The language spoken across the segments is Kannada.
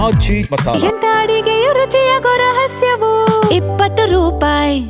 ಆಚಿ ಮಸಾಲ. ಎಂತ ಅಡಿಗೆಯ ರುಚಿಯಾಗೋ ರಹಸ್ಯವು 20 ರೂಪಾಯಿ.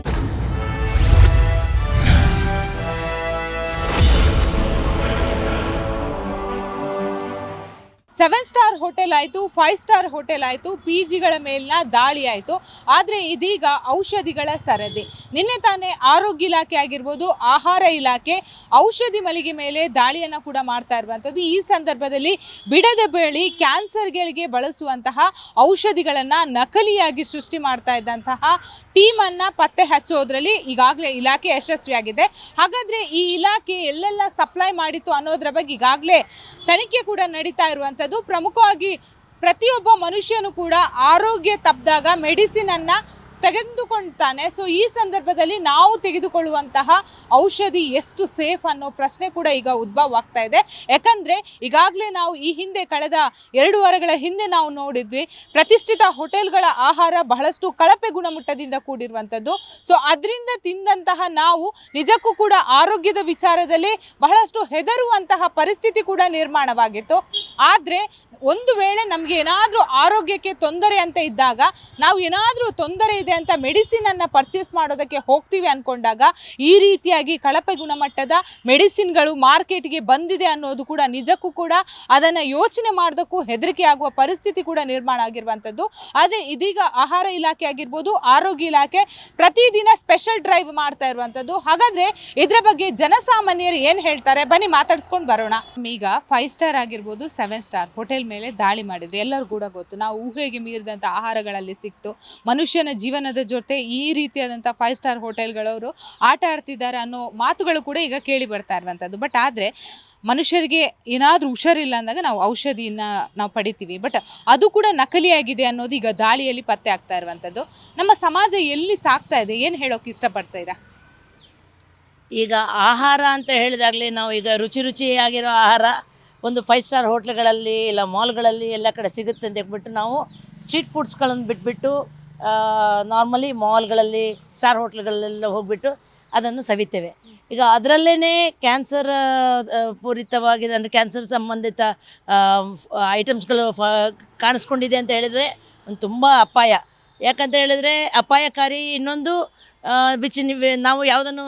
7 ಸ್ಟಾರ್ ಹೋಟೆಲ್ ಆಯಿತು, 5 ಸ್ಟಾರ್ ಹೋಟೆಲ್ ಆಯಿತು, ಪಿ ಜಿಗಳ ಮೇಲಿನ ದಾಳಿ ಆಯಿತು. ಆದರೆ ಇದೀಗ ಔಷಧಿಗಳ ಸರದಿ. ನಿನ್ನೆ ತಾನೇ ಆರೋಗ್ಯ ಇಲಾಖೆ ಆಗಿರ್ಬೋದು, ಆಹಾರ ಇಲಾಖೆ ಔಷಧಿ ಮಳಿಗೆ ಮೇಲೆ ದಾಳಿಯನ್ನು ಕೂಡ ಮಾಡ್ತಾ ಇರುವಂಥದ್ದು. ಈ ಸಂದರ್ಭದಲ್ಲಿ ಬಿಡದ ಬೇಳಿ ಕ್ಯಾನ್ಸರ್ಗಳಿಗೆ ಬಳಸುವಂತಹ ಔಷಧಿಗಳನ್ನು ನಕಲಿಯಾಗಿ ಸೃಷ್ಟಿ ಮಾಡ್ತಾ ಇದ್ದಂತಹ ಟೀಮನ್ನು ಪತ್ತೆ ಹಚ್ಚೋದ್ರಲ್ಲಿ ಈಗಾಗಲೇ ಇಲಾಖೆ ಯಶಸ್ವಿಯಾಗಿದೆ. ಹಾಗಾದರೆ ಈ ಇಲಾಖೆ ಎಲ್ಲೆಲ್ಲ ಸಪ್ಲೈ ಮಾಡಿತ್ತು ಅನ್ನೋದ್ರ ಬಗ್ಗೆ ಈಗಾಗಲೇ ತನಿಖೆ ಕೂಡ ನಡೀತಾ ಇರುವಂಥದ್ದು. ಪ್ರಮುಖವಾಗಿ ಪ್ರತಿಯೊಬ್ಬ ಮನುಷ್ಯನು ಕೂಡ ಆರೋಗ್ಯ ತಪ್ಪಿದಾಗ ಮೆಡಿಸಿನನ್ನು ತೆಗೆದುಕೊಳ್ತಾನೆ. ಸೊ ಈ ಸಂದರ್ಭದಲ್ಲಿ ನಾವು ತೆಗೆದುಕೊಳ್ಳುವಂತಹ ಔಷಧಿ ಎಷ್ಟು ಸೇಫ್ ಅನ್ನೋ ಪ್ರಶ್ನೆ ಕೂಡ ಈಗ ಉದ್ಭವ ಆಗ್ತಾ ಇದೆ. ಯಾಕಂದರೆ ಈಗಾಗಲೇ ನಾವು ಈ ಹಿಂದೆ ಕಳೆದ 2 ವಾರಗಳ ಹಿಂದೆ ನಾವು ನೋಡಿದ್ವಿ, ಪ್ರತಿಷ್ಠಿತ ಹೋಟೆಲ್ಗಳ ಆಹಾರ ಬಹಳಷ್ಟು ಕಳಪೆ ಗುಣಮಟ್ಟದಿಂದ ಕೂಡಿರುವಂಥದ್ದು. ಸೊ ಅದರಿಂದ ತಿಂದಂತಹ ನಾವು ನಿಜಕ್ಕೂ ಕೂಡ ಆರೋಗ್ಯದ ವಿಚಾರದಲ್ಲಿ ಬಹಳಷ್ಟು ಹೆದರುವಂತಹ ಪರಿಸ್ಥಿತಿ ಕೂಡ ನಿರ್ಮಾಣವಾಗಿತ್ತು. ಆದರೆ ಒಂದು ವೇಳೆ ನಮಗೆ ಏನಾದರೂ ಆರೋಗ್ಯಕ್ಕೆ ತೊಂದರೆ ಅಂತ ಇದ್ದಾಗ, ನಾವು ಏನಾದರೂ ತೊಂದರೆ ಇದೆ ಅಂತ ಮೆಡಿಸಿನನ್ನು ಪರ್ಚೇಸ್ ಮಾಡೋದಕ್ಕೆ ಹೋಗ್ತೀವಿ ಅಂದ್ಕೊಂಡಾಗ ಈ ರೀತಿಯಾಗಿ ಕಳಪೆ ಗುಣಮಟ್ಟದ ಮೆಡಿಸಿನ್ಗಳು ಮಾರ್ಕೆಟ್ಗೆ ಬಂದಿದೆ ಅನ್ನೋದು ಕೂಡ ನಿಜಕ್ಕೂ ಕೂಡ ಅದನ್ನು ಯೋಚನೆ ಮಾಡೋದಕ್ಕೂ ಹೆದರಿಕೆ ಆಗುವ ಪರಿಸ್ಥಿತಿ ಕೂಡ ನಿರ್ಮಾಣ ಆಗಿರುವಂಥದ್ದು. ಆದರೆ ಇದೀಗ ಆಹಾರ ಇಲಾಖೆ ಆಗಿರ್ಬೋದು, ಆರೋಗ್ಯ ಇಲಾಖೆ ಪ್ರತಿದಿನ ಸ್ಪೆಷಲ್ ಡ್ರೈವ್ ಮಾಡ್ತಾ ಇರುವಂಥದ್ದು. ಹಾಗಾದರೆ ಇದರ ಬಗ್ಗೆ ಜನಸಾಮಾನ್ಯರು ಏನು ಹೇಳ್ತಾರೆ, ಬನ್ನಿ ಮಾತಾಡ್ಸ್ಕೊಂಡು ಬರೋಣ. ಈಗ 5 ಸ್ಟಾರ್ ಆಗಿರ್ಬೋದು, 7 ಸ್ಟಾರ್ ಹೋಟೆಲ್ ಮೇಲೆ ದಾಳಿ ಮಾಡಿದ್ರು. ಎಲ್ಲರೂ ಕೂಡ ಗೊತ್ತು, ನಾವು ಊಹೆಗೆ ಮೀರಿದಂಥ ಆಹಾರಗಳಲ್ಲಿ ಸಿಕ್ತು. ಮನುಷ್ಯನ ಜೀವನದ ಜೊತೆ ಈ ರೀತಿಯಾದಂಥ 5 ಸ್ಟಾರ್ ಹೋಟೆಲ್ಗಳವರು ಆಟ ಆಡ್ತಿದ್ದಾರೆ ಅನ್ನೋ ಮಾತುಗಳು ಕೂಡ ಈಗ ಕೇಳಿ ಬರ್ತಾ ಇರುವಂಥದ್ದು. ಬಟ್ ಆದರೆ ಮನುಷ್ಯರಿಗೆ ಏನಾದರೂ ಹುಷಾರಿಲ್ಲ ಅಂದಾಗ ನಾವು ಔಷಧಿಯನ್ನು ನಾವು ಪಡಿತೀವಿ. ಬಟ್ ಅದು ಕೂಡ ನಕಲಿಯಾಗಿದೆ ಅನ್ನೋದು ಈಗ ದಾಳಿಯಲ್ಲಿ ಪತ್ತೆ ಆಗ್ತಾ ಇರುವಂಥದ್ದು. ನಮ್ಮ ಸಮಾಜ ಎಲ್ಲಿ ಸಾಕ್ತಾ ಇದೆ, ಏನು ಹೇಳೋಕೆ ಇಷ್ಟಪಡ್ತೀರಾ? ಈಗ ಆಹಾರ ಅಂತ ಹೇಳಿದಾಗಲೇ ನಾವು ಈಗ ರುಚಿಯಾಗಿರೋ ಆಹಾರ ಒಂದು 5 ಸ್ಟಾರ್ ಹೋಟ್ಲ್ಗಳಲ್ಲಿ ಇಲ್ಲ ಮಾಲ್ಗಳಲ್ಲಿ ಎಲ್ಲ ಕಡೆ ಸಿಗುತ್ತೆ ಅಂತ ಹೇಳ್ಬಿಟ್ಟು ನಾವು ಸ್ಟ್ರೀಟ್ ಫುಡ್ಸ್ಗಳನ್ನು ಬಿಟ್ಬಿಟ್ಟು ನಾರ್ಮಲಿ ಮಾಲ್ಗಳಲ್ಲಿ ಸ್ಟಾರ್ ಹೋಟ್ಲ್ಗಳಲ್ಲೆಲ್ಲ ಹೋಗ್ಬಿಟ್ಟು ಅದನ್ನು ಸವಿತೇವೆ. ಈಗ ಅದರಲ್ಲೇ ಕ್ಯಾನ್ಸರ್ ಪೂರಿತವಾಗಿದೆ, ಅಂದರೆ ಕ್ಯಾನ್ಸರ್ ಸಂಬಂಧಿತ ಐಟಮ್ಸ್ಗಳು ಕಾಣಿಸ್ಕೊಂಡಿದೆ ಅಂತ ಹೇಳಿದರೆ ಒಂದು ತುಂಬ ಅಪಾಯ. ಯಾಕಂತ ಹೇಳಿದರೆ ಅಪಾಯಕಾರಿ. ಇನ್ನೊಂದು ನಾವು ಯಾವುದನ್ನು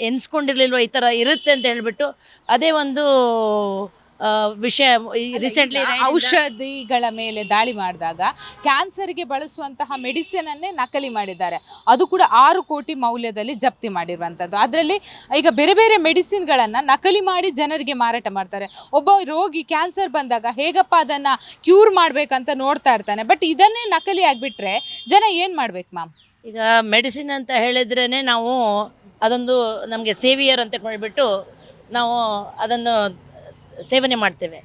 ಎನ್ಸ್ಕೊಂಡಿರಲಿಲ್ವ ಈ ಥರ ಇರುತ್ತೆ ಅಂತ ಹೇಳಿಬಿಟ್ಟು ಅದೇ ಒಂದು ವಿಷಯ. ರೀಸೆಂಟ್ಲಿ ಔಷಧಿಗಳ ಮೇಲೆ ದಾಳಿ ಮಾಡಿದಾಗ ಕ್ಯಾನ್ಸರ್ಗೆ ಬಳಸುವಂತಹ ಮೆಡಿಸಿನನ್ನೇ ನಕಲಿ ಮಾಡಿದ್ದಾರೆ. ಅದು ಕೂಡ 6 ಕೋಟಿ ಮೌಲ್ಯದಲ್ಲಿ ಜಪ್ತಿ ಮಾಡಿರುವಂಥದ್ದು. ಅದರಲ್ಲಿ ಈಗ ಬೇರೆ ಬೇರೆ ಮೆಡಿಸಿನ್ಗಳನ್ನು ನಕಲಿ ಮಾಡಿ ಜನರಿಗೆ ಮಾರಾಟ ಮಾಡ್ತಾರೆ. ಒಬ್ಬ ರೋಗಿ ಕ್ಯಾನ್ಸರ್ ಬಂದಾಗ ಹೇಗಪ್ಪ ಅದನ್ನು ಕ್ಯೂರ್ ಮಾಡಬೇಕಂತ ನೋಡ್ತಾ ಇರ್ತಾನೆ. ಬಟ್ ಇದನ್ನೇ ನಕಲಿ ಆಗಿಬಿಟ್ರೆ ಜನ ಏನು ಮಾಡ್ಬೇಕು ಮ್ಯಾಮ್? ಈಗ ಮೆಡಿಸಿನ್ ಅಂತ ಹೇಳಿದ್ರೇ ನಾವು ಅದೊಂದು ನಮಗೆ ಸೇವಿಯರ್ ಅಂತ ಹೇಳಿಬಿಟ್ಟು ನಾವು ಅದನ್ನು ಸೇವನೆ ಮಾಡ್ತೇವೆ.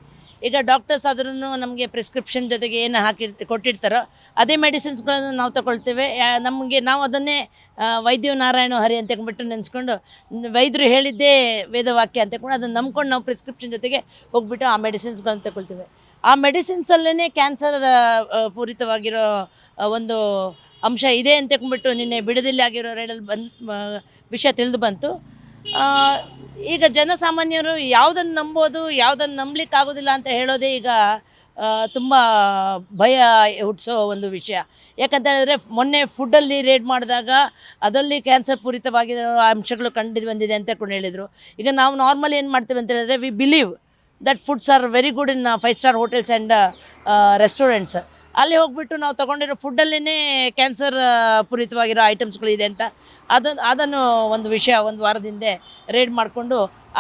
ಈಗ ಡಾಕ್ಟರ್ಸ್ ಆದ್ರೂ ನಮಗೆ ಪ್ರಿಸ್ಕ್ರಿಪ್ಷನ್ ಜೊತೆಗೆ ಏನು ಕೊಟ್ಟಿರ್ತಾರೋ ಅದೇ ಮೆಡಿಸಿನ್ಸ್ಗಳನ್ನು ನಾವು ತಗೊಳ್ತೇವೆ. ನಾವು ಅದನ್ನೇ ವೈದ್ಯ ನಾರಾಯಣ ಹರಿ ಅಂತ ಹೇಳ್ಬಿಟ್ಟು ನೆನೆಸ್ಕೊಂಡು ವೈದ್ಯರು ಹೇಳಿದ್ದೇ ವೇದವಾಕ್ಯ ಅಂತ ಹೇಳ್ಕೊಂಡು ಅದನ್ನು ನಂಬ್ಕೊಂಡು ನಾವು ಪ್ರಿಸ್ಕ್ರಿಪ್ಷನ್ ಜೊತೆಗೆ ಹೋಗ್ಬಿಟ್ಟು ಆ ಮೆಡಿಸಿನ್ಸ್ಗಳನ್ನು ತಗೊಳ್ತೇವೆ. ಆ ಮೆಡಿಸಿನ್ಸಲ್ಲೇ ಕ್ಯಾನ್ಸರ್ ಪೂರಿತವಾಗಿರೋ ಒಂದು ಅಂಶ ಇದೆ ಅಂತ ಹೇಳ್ಬಿಟ್ಟು ನಿನ್ನೆ ಬಿಡದಿಲ್ಲಿ ಆಗಿರೋ ರೈಡಲ್ಲಿ ವಿಷಯ ತಿಳಿದು ಬಂತು. ಈಗ ಜನಸಾಮಾನ್ಯರು ಯಾವುದನ್ನು ನಂಬೋದು, ಯಾವುದನ್ನು ನಂಬಲಿಕ್ಕಾಗೋದಿಲ್ಲ ಅಂತ ಹೇಳೋದೇ ಈಗ ತುಂಬ ಭಯ ಹುಟ್ಟಿಸೋ ಒಂದು ವಿಷಯ. ಯಾಕಂತ ಹೇಳಿದ್ರೆ ಮೊನ್ನೆ ಫುಡ್ಡಲ್ಲಿ ರೇಡ್ ಮಾಡಿದಾಗ ಅದರಲ್ಲಿ ಕ್ಯಾನ್ಸರ್ ಪೂರಿತವಾಗಿರೋ ಅಂಶಗಳು ಕಂಡು ಬಂದಿದೆ ಅಂತ ಹೇಳಿದರು. ಈಗ ನಾವು ನಾರ್ಮಲಿ ಏನು ಮಾಡ್ತೇವೆ ಅಂತ ಹೇಳಿದ್ರೆ we believe that foods are very good in 5 star hotels and restaurants. ಅಲ್ಲಿ ಹೋಗ್ಬಿಟ್ಟು ನಾವು ತೊಗೊಂಡಿರೋ ಫುಡ್ಡಲ್ಲೇ ಕ್ಯಾನ್ಸರ್ ಪೂರಿತವಾಗಿರೋ ಐಟಮ್ಸ್ಗಳಿದೆ ಅಂತ ಅದನ್ನು ಒಂದು ವಿಷಯ ಒಂದು ವಾರದಿಂದ ರೇಡ್ ಮಾಡಿಕೊಂಡು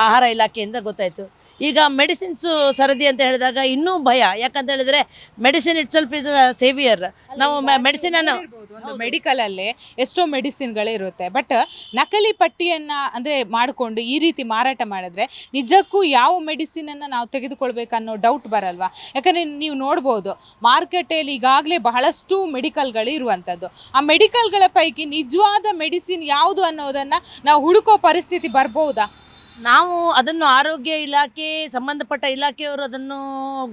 ಆಹಾರ ಇಲಾಖೆಯಿಂದ ಗೊತ್ತಾಯಿತು. ಈಗ ಮೆಡಿಸಿನ್ಸು ಸರದಿ ಅಂತ ಹೇಳಿದಾಗ ಇನ್ನೂ ಭಯ. ಯಾಕಂತ ಹೇಳಿದ್ರೆ medicine it self is a saviour. ನಾವು ಮೆಡಿಸಿನನ್ನು ಮೆಡಿಕಲಲ್ಲೇ ಎಷ್ಟೋ ಮೆಡಿಸಿನ್ಗಳಿರುತ್ತೆ. ಬಟ್ ನಕಲಿ ಪಟ್ಟಿಯನ್ನು ಅಂದರೆ ಮಾಡಿಕೊಂಡು ಈ ರೀತಿ ಮಾರಾಟ ಮಾಡಿದ್ರೆ ನಿಜಕ್ಕೂ ಯಾವ ಮೆಡಿಸಿನನ್ನು ನಾವು ತೆಗೆದುಕೊಳ್ಬೇಕನ್ನೋ ಡೌಟ್ ಬರಲ್ವಾ? ಯಾಕಂದರೆ ನೀವು ನೋಡ್ಬೋದು ಮಾರ್ಕೆಟಲ್ಲಿ ಈಗಾಗಲೇ ಬಹಳಷ್ಟು ಮೆಡಿಕಲ್ಗಳು ಇರುವಂಥದ್ದು. ಆ ಮೆಡಿಕಲ್ಗಳ ಪೈಕಿ ನಿಜವಾದ ಮೆಡಿಸಿನ್ ಯಾವುದು ಅನ್ನೋದನ್ನು ನಾವು ಹುಡುಕೋ ಪರಿಸ್ಥಿತಿ ಬರ್ಬೋದಾ? ನಾವು ಅದನ್ನು ಆರೋಗ್ಯ ಇಲಾಖೆ ಸಂಬಂಧಪಟ್ಟ ಇಲಾಖೆಯವರು ಅದನ್ನು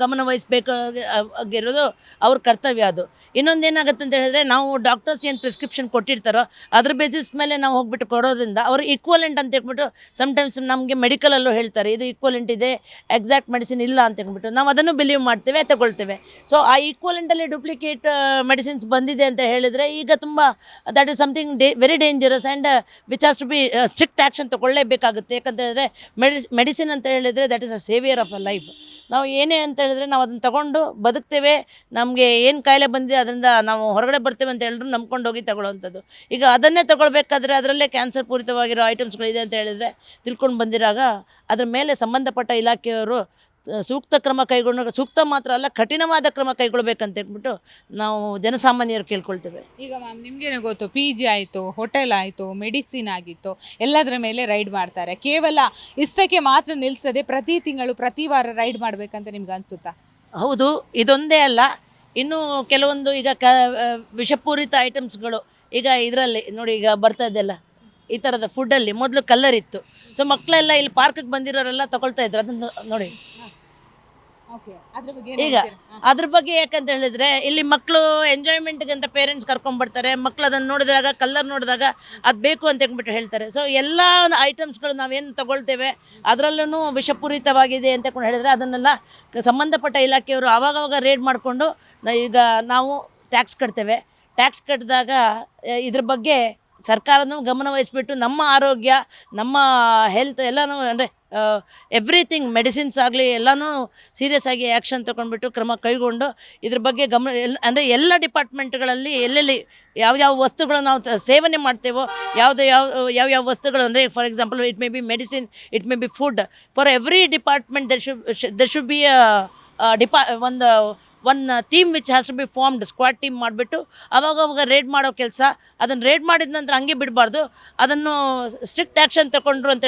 ಗಮನ ವಹಿಸಬೇಕಾಗಿರೋದು ಅವ್ರ ಕರ್ತವ್ಯ. ಅದು ಇನ್ನೊಂದೇನಾಗುತ್ತೆ ಅಂತ ಹೇಳಿದ್ರೆ, ನಾವು ಡಾಕ್ಟರ್ಸ್ ಏನು ಪ್ರಿಸ್ಕ್ರಿಪ್ಷನ್ ಕೊಟ್ಟಿರ್ತಾರೋ ಅದ್ರ ಬೇಸಿಸ್ ಮೇಲೆ ನಾವು ಹೋಗ್ಬಿಟ್ಟು ಕೊಡೋದ್ರಿಂದ ಅವರು ಈಕ್ವಲೆಂಟ್ ಅಂತ ಹೇಳ್ಬಿಟ್ಟು ಸಮಟೈಮ್ಸ್ ನಮಗೆ ಮೆಡಿಕಲಲ್ಲೂ ಹೇಳ್ತಾರೆ, ಇದು ಈಕ್ವಲೆಂಟ್ ಇದೆ, ಎಕ್ಸಾಕ್ಟ್ ಮೆಡಿಸಿನ್ ಇಲ್ಲ ಅಂತ ಹೇಳ್ಬಿಟ್ಟು ನಾವು ಅದನ್ನು ಬಿಲೀವ್ ಮಾಡ್ತೇವೆ, ತಗೊಳ್ತೇವೆ. ಸೊ ಆ ಈಕ್ವಲೆಂಟಲ್ಲಿ ಡೂಪ್ಲಿಕೇಟ್ ಮೆಡಿಸಿನ್ಸ್ ಬಂದಿದೆ ಅಂತ ಹೇಳಿದರೆ ಈಗ ತುಂಬ that is something very dangerous and which has to be strict action ತೊಗೊಳ್ಳೇಬೇಕಾಗುತ್ತೆ. ಯಾಕಂತ ಹೇಳಿದ್ರೆ ಮೆಡಿಸಿನ್ ಅಂತ ಹೇಳಿದರೆ that is a saviour of a life. ನಾವು ಏನೇ ಅಂತ ಹೇಳಿದ್ರೆ ನಾವು ಅದನ್ನು ತಗೊಂಡು ಬದುಕ್ತೇವೆ. ನಮಗೆ ಏನು ಕಾಯಿಲೆ ಬಂದಿದೆ ಅದರಿಂದ ನಾವು ಹೊರಗಡೆ ಬರ್ತೇವೆ ಅಂತ ಹೇಳಿದ್ರು ನಂಬ್ಕೊಂಡು ಹೋಗಿ ತಗೊಳ್ಳೋವಂಥದ್ದು. ಈಗ ಅದನ್ನೇ ತಗೊಳ್ಬೇಕಾದ್ರೆ ಅದರಲ್ಲೇ ಕ್ಯಾನ್ಸರ್ ಪೂರಿತವಾಗಿರೋ ಐಟಮ್ಸ್ಗಳಿದೆ ಅಂತ ಹೇಳಿದರೆ ತಿಳ್ಕೊಂಡು ಬಂದಿರಾಗ ಅದ್ರ ಮೇಲೆ ಸಂಬಂಧಪಟ್ಟ ಇಲಾಖೆಯವರು ಸೂಕ್ತ ಕ್ರಮ ಕೈಗೊಂಡು, ಸೂಕ್ತ ಮಾತ್ರ ಅಲ್ಲ ಕಠಿಣವಾದ ಕ್ರಮ ಕೈಗೊಳ್ಬೇಕಂತ ಹೇಳ್ಬಿಟ್ಟು ನಾವು ಜನಸಾಮಾನ್ಯರು ಕೇಳ್ಕೊಳ್ತೇವೆ. ಈಗ ಮ್ಯಾಮ್ ನಿಮ್ಗೇನು ಗೊತ್ತು, PG ಆಯಿತು, ಹೋಟೆಲ್ ಆಯಿತು, ಮೆಡಿಸಿನ್ ಆಗಿತ್ತು, ಎಲ್ಲದರ ಮೇಲೆ ರೈಡ್ ಮಾಡ್ತಾರೆ. ಕೇವಲ ಇಷ್ಟಕ್ಕೆ ಮಾತ್ರ ನಿಲ್ಲಿಸದೆ ಪ್ರತಿ ತಿಂಗಳು ಪ್ರತಿ ವಾರ ರೈಡ್ ಮಾಡಬೇಕಂತ ನಿಮ್ಗೆ ಅನಿಸುತ್ತಾ? ಹೌದು, ಇದೊಂದೇ ಅಲ್ಲ, ಇನ್ನೂ ಕೆಲವೊಂದು ಈಗ ವಿಷಪೂರಿತ ಐಟಮ್ಸ್ಗಳು ಈಗ ಇದರಲ್ಲಿ ನೋಡಿ, ಈಗ ಬರ್ತಾ ಇದೆಲ್ಲ ಈ ಥರದ ಫುಡ್ಡಲ್ಲಿ ಮೊದಲು ಕಲ್ಲರ್ ಇತ್ತು. ಸೊ ಮಕ್ಕಳೆಲ್ಲ ಇಲ್ಲಿ ಪಾರ್ಕಿಗೆ ಬಂದಿರೋರೆಲ್ಲ ತಗೊಳ್ತಾ ಇದ್ರು ಅದನ್ನು ನೋಡಿ. ಈಗ ಅದ್ರ ಬಗ್ಗೆ ಯಾಕಂತ ಹೇಳಿದ್ರೆ, ಇಲ್ಲಿ ಮಕ್ಕಳು ಎಂಜಾಯ್ಮೆಂಟ್ಗೆ ಅಂತ ಪೇರೆಂಟ್ಸ್ ಕರ್ಕೊಂಡ್ಬರ್ತಾರೆ. ಮಕ್ಕಳು ಅದನ್ನು ನೋಡಿದಾಗ, ಕಲ್ಲರ್ ನೋಡಿದಾಗ ಅದು ಬೇಕು ಅಂತ ಹೇಳ್ಬಿಟ್ಟು ಹೇಳ್ತಾರೆ. ಸೊ ಎಲ್ಲ ಐಟಮ್ಸ್ಗಳು ನಾವೇನು ತಗೊಳ್ತೇವೆ ಅದರಲ್ಲೂ ವಿಷಪೂರಿತವಾಗಿದೆ ಅಂತ ಹೇಳಿದ್ರೆ ಅದನ್ನೆಲ್ಲ ಸಂಬಂಧಪಟ್ಟ ಇಲಾಖೆಯವರು ಆವಾಗವಾಗ ರೇಡ್ ಮಾಡಿಕೊಂಡು, ಈಗ ನಾವು ಟ್ಯಾಕ್ಸ್ ಕಟ್ತೇವೆ. ಟ್ಯಾಕ್ಸ್ ಕಟ್ಟಿದಾಗ ಇದ್ರ ಬಗ್ಗೆ ಸರ್ಕಾರನೂ ಗಮನ ವಹಿಸ್ಬಿಟ್ಟು ನಮ್ಮ ಆರೋಗ್ಯ, ನಮ್ಮ ಹೆಲ್ತ್ ಎಲ್ಲನೂ ಅಂದರೆ ಎವ್ರಿಥಿಂಗ್ ಮೆಡಿಸಿನ್ಸ್ ಆಗಲಿ ಎಲ್ಲನೂ ಸೀರಿಯಸ್ ಆಗಿ ಆ್ಯಕ್ಷನ್ ತೊಗೊಂಡ್ಬಿಟ್ಟು ಕ್ರಮ ಕೈಗೊಂಡು ಇದ್ರ ಬಗ್ಗೆ ಗಮನ ಅಂದರೆ ಎಲ್ಲ ಡಿಪಾರ್ಟ್ಮೆಂಟ್ಗಳಲ್ಲಿ ಎಲ್ಲೆಲ್ಲಿ ಯಾವ್ಯಾವ ವಸ್ತುಗಳು ನಾವು ಸೇವನೆ ಮಾಡ್ತೇವೋ, ಯಾವ್ಯಾವ ವಸ್ತುಗಳು ಅಂದರೆ for example it may be medicine, it may be food, for every department there should be one team which has to be formed, squad team ಮಾಡಿಬಿಟ್ಟು ಅವಾಗ ರೇಡ್ ಮಾಡೋ ಕೆಲಸ. ಅದನ್ನು ರೇಡ್ ಮಾಡಿದ ನಂತರ ಹಂಗೆ ಬಿಡಬಾರ್ದು, ಅದನ್ನು ಸ್ಟ್ರಿಕ್ಟ್ ಆ್ಯಕ್ಷನ್ ತಗೊಂಡ್ರು ಅಂತ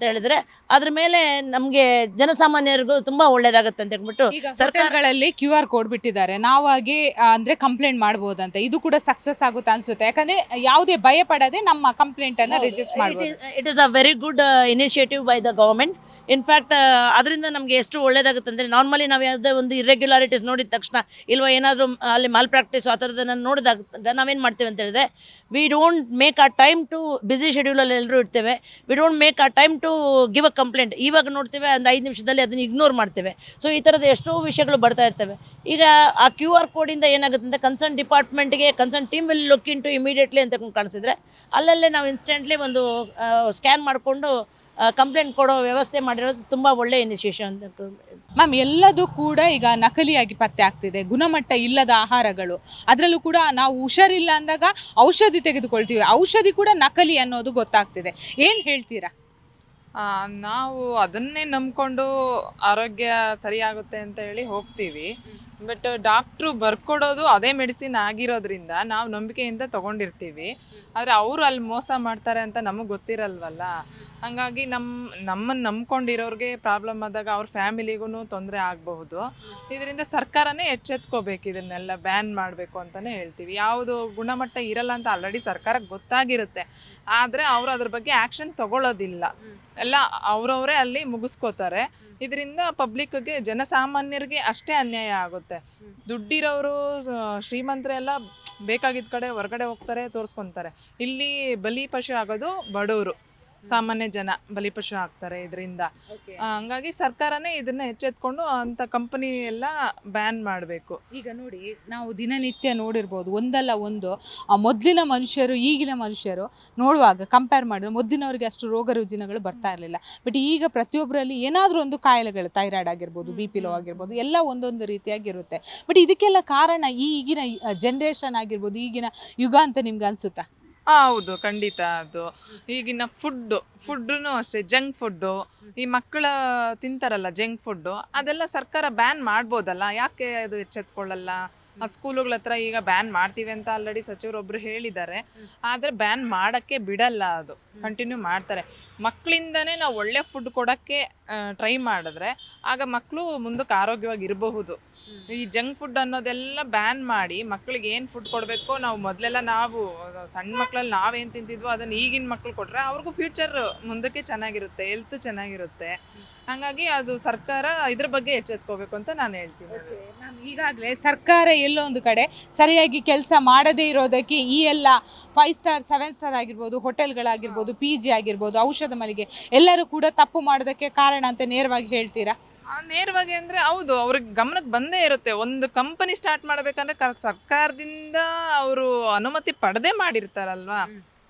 ಹೇಳಿದ್ರೆ ಅದ್ರ ಮೇಲೆ ನಮಗೆ ಜನಸಾಮಾನ್ಯರಿಗೂ ತುಂಬ ಒಳ್ಳೇದಾಗುತ್ತೆ ಅಂತ ಹೇಳ್ಬಿಟ್ಟು ಸರ್ಕಾರಗಳಲ್ಲಿ QR ಕೋಡ್ ಬಿಟ್ಟಿದ್ದಾರೆ. ನಾವಾಗೆ ಅಂದರೆ ಕಂಪ್ಲೇಂಟ್ ಮಾಡ್ಬೋದಂತ. ಇದು ಕೂಡ ಸಕ್ಸಸ್ ಆಗುತ್ತೆ ಅನ್ಸುತ್ತೆ, ಯಾಕಂದರೆ ಯಾವುದೇ ಭಯ ಪಡದೆ ನಮ್ಮ ಕಂಪ್ಲೇಂಟನ್ನು ರಿಜಿಸ್ಟರ್ ಮಾಡ್ಬೋದು. It is a very good initiative by the government. In fact ಅದರಿಂದ ನಮಗೆ ಎಷ್ಟು ಒಳ್ಳೇದಾಗುತ್ತೆ ಅಂದರೆ, ನಾರ್ಮಲಿ ನಾವು ಯಾವುದೇ ಒಂದು ಇರ್ರೆಗ್ಯುಲಾರಿಟೀಸ್ ನೋಡಿದ ತಕ್ಷಣ ಇಲ್ವಾ ಏನಾದರೂ ಅಲ್ಲಿ ಮಾಲ್ ಪ್ರಾಕ್ಟೀಸು ಆ ಥರದನ್ನು ನೋಡಿದಾಗ ನಾವೇನು ಮಾಡ್ತೇವೆ ಅಂತ ಹೇಳಿದ್ರೆ, we don't make a time to busy ಶೆಡ್ಯೂಲಲ್ಲಿ ಎಲ್ಲರೂ ಇರ್ತೇವೆ. We don't make a time to give a complaint. ಇವಾಗ ನೋಡ್ತೇವೆ ಒಂದು 5 ನಿಮಿಷದಲ್ಲಿ ಅದನ್ನು ಇಗ್ನೋರ್ ಮಾಡ್ತೇವೆ. ಸೊ ಈ ಥರದ ಎಷ್ಟೋ ವಿಷಯಗಳು ಬರ್ತಾ ಇರ್ತವೆ. ಈಗ ಆ QR ಕೋಡಿಂದ ಏನಾಗುತ್ತೆ ಅಂತ ಕನ್ಸರ್ನ್ ಡಿಪಾರ್ಟ್ಮೆಂಟ್ಗೆ concern team will look into immediately ಅಂತ ಕಾಣಿಸಿದ್ರೆ ಅಲ್ಲಲ್ಲೇ ನಾವು ಇನ್ಸ್ಟೆಂಟ್ಲಿ ಒಂದು ಸ್ಕ್ಯಾನ್ ಮಾಡಿಕೊಂಡು ಕಂಪ್ಲೇಂಟ್ ಕೊಡೋ ವ್ಯವಸ್ಥೆ ಮಾಡಿರೋದು ತುಂಬ ಒಳ್ಳೆ ಇನಿಷಿಯೇಷನ್ ಅಂತ. ಮ್ಯಾಮ್, ಎಲ್ಲದೂ ಕೂಡ ಈಗ ನಕಲಿಯಾಗಿ ಪತ್ತೆ ಆಗ್ತಿದೆ. ಗುಣಮಟ್ಟ ಇಲ್ಲದ ಆಹಾರಗಳು, ಅದರಲ್ಲೂ ಕೂಡ ನಾವು ಹುಷಾರಿಲ್ಲ ಅಂದಾಗ ಔಷಧಿ ತೆಗೆದುಕೊಳ್ತೀವಿ, ಔಷಧಿ ಕೂಡ ನಕಲಿ ಅನ್ನೋದು ಗೊತ್ತಾಗ್ತಿದೆ. ಏನು ಹೇಳ್ತೀರಾ? ನಾವು ಅದನ್ನೇ ನಂಬ್ಕೊಂಡು ಆರೋಗ್ಯ ಸರಿಯಾಗುತ್ತೆ ಅಂತ ಹೇಳಿ ಹೋಗ್ತೀವಿ. ಬಟ್ ಡಾಕ್ಟ್ರು ಬರ್ಕೊಡೋದು ಅದೇ ಮೆಡಿಸಿನ್ ಆಗಿರೋದ್ರಿಂದ ನಾವು ನಂಬಿಕೆಯಿಂದ ತೊಗೊಂಡಿರ್ತೀವಿ. ಆದರೆ ಅವರು ಅಲ್ಲಿ ಮೋಸ ಮಾಡ್ತಾರೆ ಅಂತ ನಮಗೆ ಗೊತ್ತಿರಲ್ವಲ್ಲ. ಹಾಗಾಗಿ ನಮ್ಮನ್ನು ನಂಬ್ಕೊಂಡಿರೋರಿಗೆ ಪ್ರಾಬ್ಲಮ್ ಆದಾಗ ಅವ್ರ ಫ್ಯಾಮಿಲಿಗೂ ತೊಂದರೆ ಆಗಬಹುದು. ಇದರಿಂದ ಸರ್ಕಾರನೇ ಎಚ್ಚೆತ್ಕೋಬೇಕು, ಇದನ್ನೆಲ್ಲ ಬ್ಯಾನ್ ಮಾಡಬೇಕು ಅಂತಲೇ ಹೇಳ್ತೀವಿ. ಯಾವುದು ಗುಣಮಟ್ಟ ಇರಲ್ಲ ಅಂತ ಆಲ್ರೆಡಿ ಸರ್ಕಾರಕ್ಕೆ ಗೊತ್ತಾಗಿರುತ್ತೆ, ಆದರೆ ಅವರು ಅದ್ರ ಬಗ್ಗೆ ಆ್ಯಕ್ಷನ್ ತಗೊಳ್ಳೋದಿಲ್ಲ. ಎಲ್ಲ ಅವರವರೇ ಅಲ್ಲಿ ಮುಗಿಸ್ಕೋತಾರೆ. ಇದರಿಂದ ಪಬ್ಲಿಕ್ಗೆ, ಜನಸಾಮಾನ್ಯರಿಗೆ ಅಷ್ಟೇ ಅನ್ಯಾಯ ಆಗುತ್ತೆ. ದುಡ್ಡಿರೋರು ಶ್ರೀಮಂತರೆಲ್ಲ ಬೇಕಾಗಿದ್ದ ಕಡೆ ಹೊರಗಡೆ ಹೋಗ್ತಾರೆ, ತೋರಿಸ್ಕೊತಾರೆ. ಇಲ್ಲಿ ಬಲಿಪಶು ಆಗೋದು ಬಡವರು, ಸಾಮಾನ್ಯ ಜನ ಬಲಿಪಶು ಆಗ್ತಾರೆ ಇದರಿಂದ. ಹಂಗಾಗಿ ಸರ್ಕಾರನೇ ಇದನ್ನ ಎಚ್ಚೆತ್ಕೊಂಡು ಅಂತ ಕಂಪನಿ ಎಲ್ಲ ಬ್ಯಾನ್ ಮಾಡಬೇಕು. ಈಗ ನೋಡಿ, ನಾವು ದಿನನಿತ್ಯ ನೋಡಿರ್ಬೋದು, ಒಂದಲ್ಲ ಒಂದು ಮೊದಲಿನ ಮನುಷ್ಯರು ಈಗಿನ ಮನುಷ್ಯರು ನೋಡುವಾಗ ಕಂಪೇರ್ ಮಾಡಿದ್ರೆ ಮೊದಲಿನವ್ರಿಗೆ ಅಷ್ಟು ರೋಗ ರುಜಿನಗಳು ಬರ್ತಾ ಇರಲಿಲ್ಲ. ಬಟ್ ಈಗ ಪ್ರತಿಯೊಬ್ಬರಲ್ಲಿ ಏನಾದರೂ ಒಂದು ಕಾಯಿಲೆಗಳು, ಥೈರಾಯ್ಡ್ ಆಗಿರ್ಬೋದು, BP ಲೋ ಆಗಿರ್ಬೋದು, ಎಲ್ಲ ಒಂದೊಂದು ರೀತಿಯಾಗಿರುತ್ತೆ. ಬಟ್ ಇದಕ್ಕೆಲ್ಲ ಕಾರಣ ಈಗಿನ ಜನ್ರೇಷನ್ ಆಗಿರ್ಬೋದು, ಈಗಿನ ಯುಗ ಅಂತ ನಿಮ್ಗೆ ಅನಿಸುತ್ತಾ? ಹೌದು, ಖಂಡಿತ. ಅದು ಈಗಿನ ಫುಡ್ಡು ಅಷ್ಟೇ, ಜಂಕ್ ಫುಡ್ಡು ಈ ಮಕ್ಕಳ ತಿಂತಾರಲ್ಲ ಜಂಕ್ ಫುಡ್ಡು, ಅದೆಲ್ಲ ಸರ್ಕಾರ ಬ್ಯಾನ್ ಮಾಡ್ಬೋದಲ್ಲ, ಯಾಕೆ ಅದು ಎಚ್ಚೆತ್ಕೊಳ್ಳಲ್ಲ? ಸ್ಕೂಲುಗಳ ಹತ್ರ ಈಗ ಬ್ಯಾನ್ ಮಾಡ್ತೀವಿ ಅಂತ ಆಲ್ರೆಡಿ ಸಚಿವರೊಬ್ಬರು ಹೇಳಿದ್ದಾರೆ. ಆದರೆ ಬ್ಯಾನ್ ಮಾಡೋಕ್ಕೆ ಬಿಡಲ್ಲ, ಅದು ಕಂಟಿನ್ಯೂ ಮಾಡ್ತಾರೆ. ಮಕ್ಕಳಿಂದನೇ ನಾವು ಒಳ್ಳೆ ಫುಡ್ ಕೊಡೋಕ್ಕೆ ಟ್ರೈ ಮಾಡಿದ್ರೆ ಆಗ ಮಕ್ಕಳು ಮುಂದಕ್ಕೆ ಆರೋಗ್ಯವಾಗಿ ಇರಬಹುದು. ಈ ಜಂಕ್ ಫುಡ್ ಅನ್ನೋದೆಲ್ಲ ಬ್ಯಾನ್ ಮಾಡಿ ಮಕ್ಕಳಿಗೆ ಏನು ಫುಡ್ ಕೊಡಬೇಕೋ ನಾವು ಮೊದಲೆಲ್ಲ ನಾವು ಸಣ್ಣ ಮಕ್ಕಳಲ್ಲಿ ನಾವೇನು ತಿಂತಿದ್ವೋ ಅದನ್ನು ಈಗಿನ ಮಕ್ಕಳು ಕೊಟ್ಟರೆ ಅವ್ರಿಗೂ ಫ್ಯೂಚರ್ ಮುಂದಕ್ಕೆ ಚೆನ್ನಾಗಿರುತ್ತೆ, ಹೆಲ್ತ್ ಚೆನ್ನಾಗಿರುತ್ತೆ. ಹಾಗಾಗಿ ಅದು ಸರ್ಕಾರ ಇದ್ರ ಬಗ್ಗೆ ಎಚ್ಚೆತ್ಕೋಬೇಕು ಅಂತ ನಾನು ಹೇಳ್ತೀನಿ. ಈಗಾಗಲೇ ಸರ್ಕಾರ ಎಲ್ಲೋ ಒಂದು ಕಡೆ ಸರಿಯಾಗಿ ಕೆಲಸ ಮಾಡದೇ ಇರೋದಕ್ಕೆ ಈ ಎಲ್ಲ 5 ಸ್ಟಾರ್ 7 ಸ್ಟಾರ್ ಆಗಿರ್ಬೋದು, ಹೋಟೆಲ್ಗಳಾಗಿರ್ಬೋದು, PG ಆಗಿರ್ಬೋದು, ಔಷಧ ಮಳಿಗೆ ಎಲ್ಲರೂ ಕೂಡ ತಪ್ಪು ಮಾಡೋದಕ್ಕೆ ಕಾರಣ ಅಂತ ನೇರವಾಗಿ ಹೇಳ್ತೀರಾ? ನೇರವಾಗಿ ಅಂದರೆ ಹೌದು, ಅವ್ರಿಗೆ ಗಮನಕ್ಕೆ ಬಂದೇ ಇರುತ್ತೆ. ಒಂದು ಕಂಪನಿ ಸ್ಟಾರ್ಟ್ ಮಾಡಬೇಕಂದ್ರೆ ಸರ್ಕಾರದಿಂದ ಅವರು ಅನುಮತಿ ಪಡೆದೇ ಮಾಡಿರ್ತಾರಲ್ವಾ,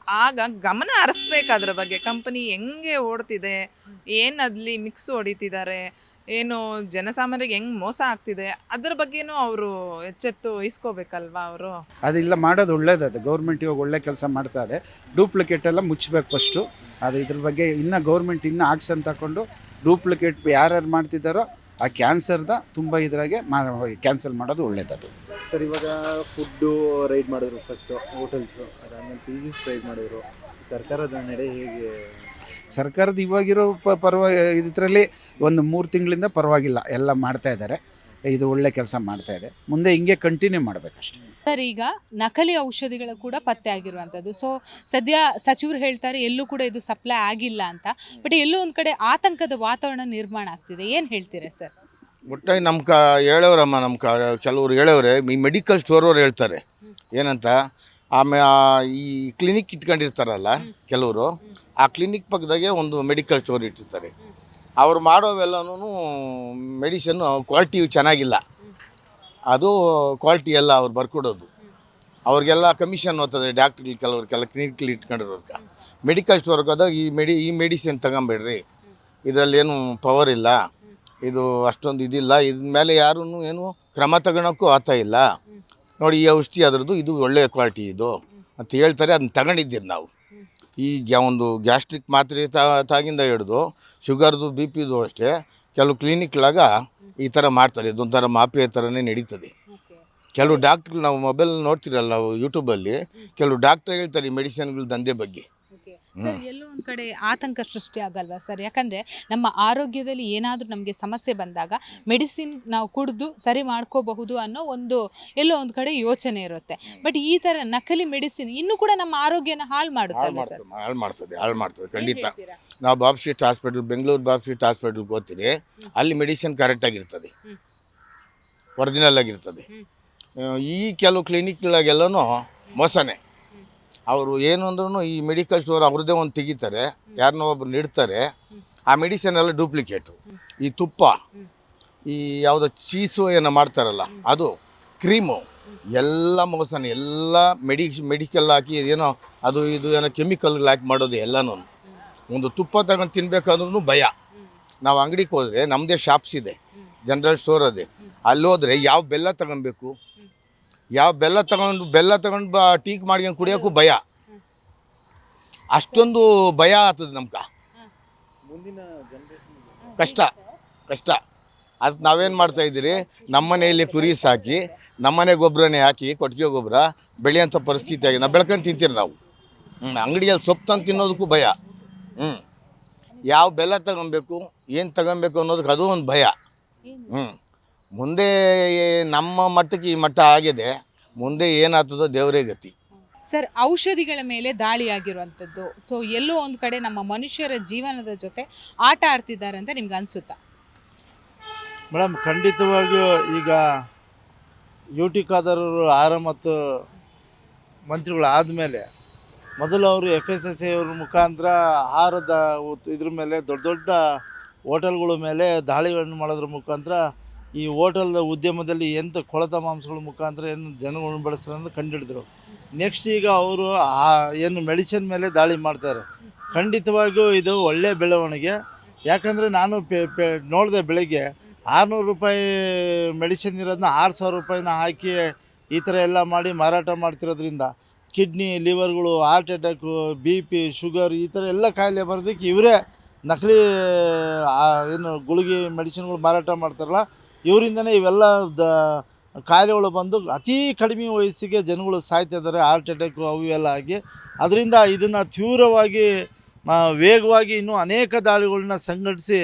ಆಗ ಗಮನ ಹರಿಸ್ಬೇಕು ಅದ್ರ ಬಗ್ಗೆ. ಕಂಪನಿ ಹೆಂಗೆ ಓಡ್ತಿದೆ, ಏನು ಅದ್ಲಿ ಮಿಕ್ಸ್ ಹೊಡಿತಿದ್ದಾರೆ, ಏನು ಜನಸಾಮಾನ್ಯರಿಗೆ ಹೆಂಗೆ ಮೋಸ ಆಗ್ತಿದೆ, ಅದ್ರ ಬಗ್ಗೆನೂ ಅವರು ಎಚ್ಚೆತ್ತು ವಹಿಸ್ಕೋಬೇಕಲ್ವಾ ಅವರು. ಅದಿಲ್ಲ ಮಾಡೋದು ಒಳ್ಳೇದು. ಅದು ಗೌರ್ಮೆಂಟ್ ಇವಾಗ ಒಳ್ಳೆ ಕೆಲಸ ಮಾಡ್ತಾ ಇದೆ. ಡೂಪ್ಲಿಕೇಟ್ ಎಲ್ಲ ಮುಚ್ಚಬೇಕು ಫಸ್ಟು. ಅದು ಇದ್ರ ಬಗ್ಗೆ ಇನ್ನೂ ಗೌರ್ಮೆಂಟ್ ಇನ್ನೂ ಆಕ್ಷನ್ ತಗೊಂಡು ಡೂಪ್ಲಿಕೇಟ್ ಯಾರ್ಯಾರು ಮಾಡ್ತಿದ್ದಾರೋ ಆ ಕ್ಯಾನ್ಸರ್ದ ತುಂಬ ಇದ್ರಾಗೆ ಕ್ಯಾನ್ಸಲ್ ಮಾಡೋದು ಒಳ್ಳೇದದು. ಸರ್, ಇವಾಗ ಫುಡ್ಡು ರೈಡ್ ಮಾಡಿದ್ರು ಫಸ್ಟು, ಹೋಟೆಲ್ಸು, ಅದಾದಮೇಲೆ PGs ರೈಡ್ ಮಾಡಿದ್ರು. ಸರ್ಕಾರದ ನಡೆ ಹೇಗೆ? ಸರ್ಕಾರದ ಇವಾಗಿರೋ ಇದರಲ್ಲಿ ಒಂದು 3 ತಿಂಗಳಿಂದ ಪರವಾಗಿಲ್ಲ, ಎಲ್ಲ ಮಾಡ್ತಾ ಇದ್ದಾರೆ. ಇದು ಒಳ್ಳೆ ಕೆಲಸ ಮಾಡ್ತಾ ಇದೆ. ಮುಂದೆ ಹಿಂಗೆ ಕಂಟಿನ್ಯೂ ಮಾಡಬೇಕಷ್ಟೆ. ಸರ್, ಈಗ ನಕಲಿ ಔಷಧಿಗಳು ಕೂಡ ಪತ್ತೆ ಆಗಿರುವಂಥದ್ದು. ಸೊ ಸದ್ಯ ಸಚಿವರು ಹೇಳ್ತಾರೆ ಎಲ್ಲೂ ಕೂಡ ಇದು ಸಪ್ಲೈ ಆಗಿಲ್ಲ ಅಂತ. ಬಟ್ ಎಲ್ಲೋ ಒಂದು ಕಡೆ ಆತಂಕದ ವಾತಾವರಣ ನಿರ್ಮಾಣ ಆಗ್ತಿದೆ. ಏನು ಹೇಳ್ತೀರಾ ಸರ್? ಒಟ್ಟಾಗಿ ಹೇಳೋರಮ್ಮ, ಕೆಲವ್ರು ಹೇಳೋರೆ, ಈ ಮೆಡಿಕಲ್ ಸ್ಟೋರ್ ಅವ್ರು ಹೇಳ್ತಾರೆ ಏನಂತ. ಆಮೇಲೆ ಈ ಕ್ಲಿನಿಕ್ ಇಟ್ಕೊಂಡಿರ್ತಾರಲ್ಲ ಕೆಲವರು, ಆ ಕ್ಲಿನಿಕ್ ಪಕ್ಕದಾಗೆ ಒಂದು ಮೆಡಿಕಲ್ ಸ್ಟೋರ್ ಇಟ್ಟಿರ್ತಾರೆ. ಅವ್ರು ಮಾಡೋವೆಲ್ಲನೂ ಮೆಡಿಷನ್ನು ಕ್ವಾಲಿಟಿ ಚೆನ್ನಾಗಿಲ್ಲ. ಅದು ಕ್ವಾಲಿಟಿ ಎಲ್ಲ ಅವ್ರು ಬರ್ಕೊಡೋದು. ಅವ್ರಿಗೆಲ್ಲ ಕಮಿಷನ್ ಹೋಗ್ತದೆ ಡಾಕ್ಟ್ರಿಗೆ, ಕೆಲವ್ರಿಗೆಲ್ಲ ಕ್ಲಿನಿಕ್ಲಿ ಇಟ್ಕೊಂಡಿರೋರ್ಗೆ. ಮೆಡಿಕಲ್ ಸ್ಟೋರ್ಗೆ ಹೋದಾಗ ಈ ಮೆಡಿಸಿನ್ ತಗೊಂಬೇಡ್ರಿ, ಇದರಲ್ಲೇನು ಪವರ್ ಇಲ್ಲ, ಇದು ಅಷ್ಟೊಂದು ಇದಿಲ್ಲ, ಇದ್ರ ಮೇಲೆ ಯಾರೂ ಏನು ಕ್ರಮ ತಗೊಳಕ್ಕೂ ಆಗ್ತಾ ಇಲ್ಲ ನೋಡಿ. ಈ ಔಷಧಿ ಅದರದ್ದು ಇದು ಒಳ್ಳೆಯ ಕ್ವಾಲಿಟಿ ಇದು ಅಂತ ಹೇಳ್ತಾರೆ. ಅದನ್ನ ತಗೊಂಡಿದ್ದೀರಿ ನಾವು. ಈ ಒಂದು ಗ್ಯಾಸ್ಟ್ರಿಕ್ ಮಾತ್ರೆ ತಾಗಿಂದ ಹಿಡಿದು ಶುಗರ್ದು BP ಅಷ್ಟೇ ಕೆಲವು ಕ್ಲಿನಿಕ್ಲಾಗ ಈ ಥರ ಮಾಡ್ತಾರೆ. ಇದೊಂಥರ ಮಾಫಿಯಾ ಥರನೇ ನಡೀತದೆ. ಕೆಲವು ಡಾಕ್ಟ್ರು ನಾವು ಮೊಬೈಲ್ ನೋಡ್ತಿರಲ್ಲ, ನಾವು ಯೂಟ್ಯೂಬಲ್ಲಿ ಕೆಲವು ಡಾಕ್ಟ್ರ್ ಹೇಳ್ತಾರೆ ಈ ಮೆಡಿಸಿನ್ಗಳ ದಂಧೆ ಬಗ್ಗೆ. ಸರ್, ಎಲ್ಲೋ ಒಂದು ಕಡೆ ಆತಂಕ ಸೃಷ್ಟಿ ಆಗಲ್ವಾ ಸರ್? ಯಾಕಂದರೆ ನಮ್ಮ ಆರೋಗ್ಯದಲ್ಲಿ ಏನಾದರೂ ನಮಗೆ ಸಮಸ್ಯೆ ಬಂದಾಗ ಮೆಡಿಸಿನ್ ನಾವು ಕುಡಿದು ಸರಿ ಮಾಡ್ಕೋಬಹುದು ಅನ್ನೋ ಒಂದು ಎಲ್ಲೋ ಒಂದು ಕಡೆ ಯೋಚನೆ ಇರುತ್ತೆ. ಬಟ್ ಈ ಥರ ನಕಲಿ ಮೆಡಿಸಿನ್ ಇನ್ನೂ ಕೂಡ ನಮ್ಮ ಆರೋಗ್ಯನ ಹಾಳು ಮಾಡುತ್ತಲ್ಲ ಸರ್? ಹಾಳು ಮಾಡ್ತದೆ ಖಂಡಿತ. ನಾವು Bob street hospital, Bengaluru Bob street ಹಾಸ್ಪಿಟಲ್ಗೆ ಹೋಗ್ತೀರಿ, ಅಲ್ಲಿ ಮೆಡಿಸಿನ್ ಕರೆಕ್ಟಾಗಿರ್ತದೆ, ಒರಿಜಿನಲ್ ಆಗಿರ್ತದೆ. ಈ ಕೆಲವು ಕ್ಲಿನಿಕ್ಗಳಿಗೆಲ್ಲನೂ ಮೋಸನೇ. ಅವರು ಏನು ಅಂದ್ರೂ ಈ ಮೆಡಿಕಲ್ ಸ್ಟೋರ್ ಅವ್ರದ್ದೇ ಒಂದು ತೆಗಿತಾರೆ, ಯಾರನ್ನೋ ಒಬ್ರು ನೀಡ್ತಾರೆ. ಆ ಮೆಡಿಸಿನ್ ಎಲ್ಲ ಡೂಪ್ಲಿಕೇಟು. ಈ ತುಪ್ಪ, ಈ ಯಾವುದೋ ಚೀಸು ಏನೋ ಮಾಡ್ತಾರಲ್ಲ ಅದು, ಕ್ರೀಮು ಎಲ್ಲ ಮೋಸನೇ. ಎಲ್ಲ ಮೆಡಿಕಲ್ ಹಾಕಿ ಏನೋ ಅದು ಇದು ಏನೋ ಕೆಮಿಕಲ್ಗಳು ಹಾಕಿ ಮಾಡೋದು ಎಲ್ಲನೂ. ಒಂದು ತುಪ್ಪ ತಗೊಂಡು ತಿನ್ಬೇಕಾದ್ರೂ ಭಯ. ನಾವು ಅಂಗಡಿಗೆ ಹೋದರೆ ನಮ್ಮದೇ ಶಾಪ್ಸ್ ಇದೆ, ಜನರಲ್ ಸ್ಟೋರ್ ಅದೇ. ಅಲ್ಲಿ ಹೋದರೆ ಯಾವ ಬೆಲ್ಲ ತಗೊಬೇಕು, ಬೆಲ್ಲ ತಗೊಂಡು ಟೀಕ್ ಮಾಡ್ಕೊಂಡು ಕುಡಿಯೋಕ್ಕೂ ಭಯ. ಅಷ್ಟೊಂದು ಭಯ ಆಗ್ತದೆ ನಮ್ಗೆ. ಮುಂದಿನ ಜನರೇಷನ್ ಕಷ್ಟ. ಅದಕ್ಕೆ ನಾವೇನು ಮಾಡ್ತಾಯಿದ್ದೀರಿ, ನಮ್ಮನೆಯಲ್ಲಿ ಕುರಿ ಸಾಕಿ, ನಮ್ಮನೆ ಗೊಬ್ಬರನೇ ಹಾಕಿ, ಕೊಟ್ಟಿಗೆ ಗೊಬ್ಬರ ಬೆಳೆಯೋಂಥ ಪರಿಸ್ಥಿತಿ ಆಗಿ ನಾವು ಬೆಳ್ಕೊಂಡು ತಿಂತೀರಿ ನಾವು. ಅಂಗಡಿಯಲ್ಲಿ ಸೊಪ್ಪು ತಂದು ತಿನ್ನೋದಕ್ಕೂ ಭಯ. ಯಾವ ಬೆಲ್ಲ ತಗೊಬೇಕು, ಏನು ತಗೊಬೇಕು ಅನ್ನೋದಕ್ಕೆ ಅದು ಒಂದು ಭಯ. ಮುಂದೆ ನಮ್ಮ ಮಟ್ಟಕ್ಕೆ ಈ ಮಟ್ಟ ಆಗಿದೆ, ಮುಂದೆ ಏನಾಗ್ತದೋ ದೇವರೇ ಗತಿ. ಸರ್, ಔಷಧಿಗಳ ಮೇಲೆ ದಾಳಿ ಆಗಿರುವಂಥದ್ದು. ಸೊ ಎಲ್ಲೋ ಒಂದು ಕಡೆ ನಮ್ಮ ಮನುಷ್ಯರ ಜೀವನದ ಜೊತೆ ಆಟ ಆಡ್ತಿದ್ದಾರೆ ಅಂತ ನಿಮ್ಗೆ ಅನಿಸುತ್ತಾ? ಮೇಡಮ್, ಖಂಡಿತವಾಗಿಯೂ ಈಗ UT ಖಾದರವರು ಆಹಾರ ಮತ್ತು ಮಂತ್ರಿಗಳು ಆದಮೇಲೆ ಮೊದಲು ಅವರು FSSAI ಅವ್ರ ಮುಖಾಂತರ ಆಹಾರದ ಇದ್ರ ಮೇಲೆ ದೊಡ್ಡ ದೊಡ್ಡ ಹೋಟೆಲ್ಗಳ ಮೇಲೆ ದಾಳಿಗಳನ್ನು ಮಾಡೋದ್ರ ಮುಖಾಂತರ ಈ ಹೋಟೆಲ್ ಉದ್ಯಮದಲ್ಲಿ ಎಂಥ ಕೊಳೆತ ಮಾಂಸಗಳ ಮುಖಾಂತರ ಏನು ಜನಗಳನ್ನು ಬಳಸ್ತಾರೆ ಅಂತ ಕಂಡುಹಿಡಿದ್ರು. ನೆಕ್ಸ್ಟ್ ಈಗ ಅವರು ಏನು ಮೆಡಿಸಿನ್ ಮೇಲೆ ದಾಳಿ ಮಾಡ್ತಾರೆ. ಖಂಡಿತವಾಗಿಯೂ ಇದು ಒಳ್ಳೆಯ ಬೆಳವಣಿಗೆ. ಯಾಕಂದರೆ ನಾನು ನೋಡಿದೆ, ಬೆಳಗ್ಗೆ 600 ರೂಪಾಯಿ ಮೆಡಿಸಿನ್ ಇರೋದನ್ನ 6000 ರೂಪಾಯಿನ ಹಾಕಿ ಈ ಥರ ಎಲ್ಲ ಮಾಡಿ ಮಾರಾಟ ಮಾಡ್ತಿರೋದ್ರಿಂದ ಕಿಡ್ನಿ, ಲಿವರ್ಗಳು, ಹಾರ್ಟ್ ಅಟ್ಯಾಕು, BP, ಶುಗರ್ ಈ ಥರ ಎಲ್ಲ ಕಾಯಿಲೆ ಬರೋದಕ್ಕೆ ಇವರೇ ನಕಲಿ ಏನು ಗುಳಿಗೆ ಮೆಡಿಸಿನ್ಗಳು ಮಾರಾಟ ಮಾಡ್ತಾರಲ್ಲ, ಇವರಿಂದನೇ ಇವೆಲ್ಲ ಕಾಯಿಲೆಗಳು ಬಂದು ಅತೀ ಕಡಿಮೆ ವಯಸ್ಸಿಗೆ ಜನಗಳು ಸಾಯ್ತಾ ಇದ್ದಾರೆ, ಹಾರ್ಟ್ ಅಟ್ಯಾಕು ಅವು ಎಲ್ಲ ಆಗಿ. ಅದರಿಂದ ಇದನ್ನು ತೀವ್ರವಾಗಿ ವೇಗವಾಗಿ ಇನ್ನೂ ಅನೇಕ ದಾಳಿಗಳನ್ನ ಸಂಘಟಿಸಿ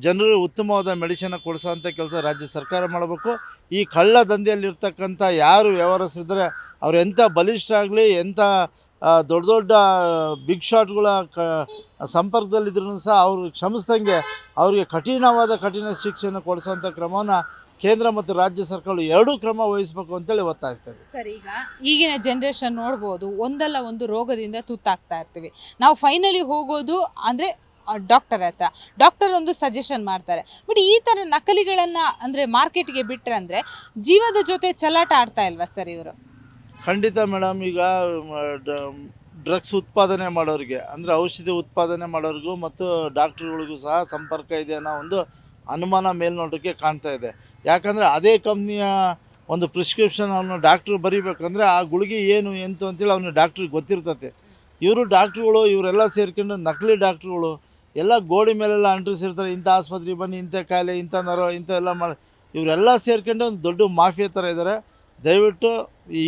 ಜನರು ಉತ್ತಮವಾದ ಮೆಡಿಸಿನ್ ಕೊಡಿಸೋಂಥ ಕೆಲಸ ರಾಜ್ಯ ಸರ್ಕಾರ ಮಾಡಬೇಕು. ಈ ಕಳ್ಳ ದಂಧೆಯಲ್ಲಿರ್ತಕ್ಕಂಥ ಯಾರು ವ್ಯವಹರಿಸಿದ್ರೆ ಅವ್ರು ಎಂಥ ಬಲಿಷ್ಠ ಆಗಲಿ, ಎಂಥ ದೊಡ್ಡ ದೊಡ್ಡ ಬಿಗ್ ಶಾಟ್ಗಳ ಸಂಪರ್ಕದಲ್ಲಿದ್ರೂ ಸಹ ಅವರು ಕ್ಷಮಿಸ್ದಂಗೆ ಅವ್ರಿಗೆ ಕಠಿಣ ಶಿಕ್ಷೆಯನ್ನು ಕೊಡಿಸೋಂಥ ಕ್ರಮವನ್ನು ಕೇಂದ್ರ ಮತ್ತು ರಾಜ್ಯ ಸರ್ಕಾರಗಳು ಎರಡೂ ಕ್ರಮ ವಹಿಸಬೇಕು ಅಂತೇಳಿ ಒತ್ತಾಯಿಸ್ತಾರೆ. ಸರ್, ಈಗ ಈಗಿನ ಜನ್ರೇಷನ್ ನೋಡ್ಬೋದು, ಒಂದಲ್ಲ ಒಂದು ರೋಗದಿಂದ ತುತ್ತಾಗ್ತಾ ಇರ್ತೀವಿ. ನಾವು ಫೈನಲಿ ಹೋಗೋದು ಅಂದರೆ ಡಾಕ್ಟರ್ ಹತ್ರ. ಡಾಕ್ಟರ್ ಒಂದು ಸಜೆಷನ್ ಮಾಡ್ತಾರೆ. ಬಟ್ ಈ ಥರ ನಕಲಿಗಳನ್ನು ಅಂದರೆ ಮಾರ್ಕೆಟ್ಗೆ ಬಿಟ್ಟರೆ ಅಂದರೆ ಜೀವದ ಜೊತೆ ಚಲಾಟ ಆಡ್ತಾ ಇಲ್ವಾ ಸರ್ ಇವರು? ಖಂಡಿತ ಮೇಡಮ್. ಈಗ ಡ್ರಗ್ಸ್ ಉತ್ಪಾದನೆ ಮಾಡೋರಿಗೆ ಅಂದರೆ ಔಷಧಿ ಉತ್ಪಾದನೆ ಮಾಡೋರಿಗೂ ಮತ್ತು ಡಾಕ್ಟ್ರುಗಳಿಗೂ ಸಹ ಸಂಪರ್ಕ ಇದೆ ಅನ್ನೋ ಒಂದು ಅನುಮಾನ ಮೇಲ್ನೋಟಕ್ಕೆ ಕಾಣ್ತಾ ಇದೆ. ಯಾಕಂದರೆ ಅದೇ ಕಂಪ್ನಿಯ ಒಂದು ಪ್ರಿಸ್ಕ್ರಿಪ್ಷನ್ ಅವನು ಡಾಕ್ಟ್ರು ಬರೀಬೇಕಂದ್ರೆ ಆ ಗುಳಿಗೆ ಏನು ಎಂತು ಅಂತೇಳಿ ಅವನು ಡಾಕ್ಟ್ರಿಗೆ ಗೊತ್ತಿರ್ತತೆ. ಇವರು ಡಾಕ್ಟ್ರುಗಳು ಇವರೆಲ್ಲ ಸೇರ್ಕೊಂಡು ನಕಲಿ ಡಾಕ್ಟ್ರುಗಳು ಎಲ್ಲ ಗೋಡೆ ಮೇಲೆಲ್ಲ ಅಂಟಿಸಿರ್ತಾರೆ. ಇಂಥ ಆಸ್ಪತ್ರೆಗೆ ಬನ್ನಿ, ಇಂಥ ಕಾಯಿಲೆ, ಇಂಥ ನರ, ಇಂಥ ಎಲ್ಲ ಮಾಡಿ ಇವರೆಲ್ಲ ಸೇರ್ಕೊಂಡು ಒಂದು ದೊಡ್ಡ ಮಾಫಿಯಾ ಥರ ಇದ್ದಾರೆ. ದಯವಿಟ್ಟು ಈ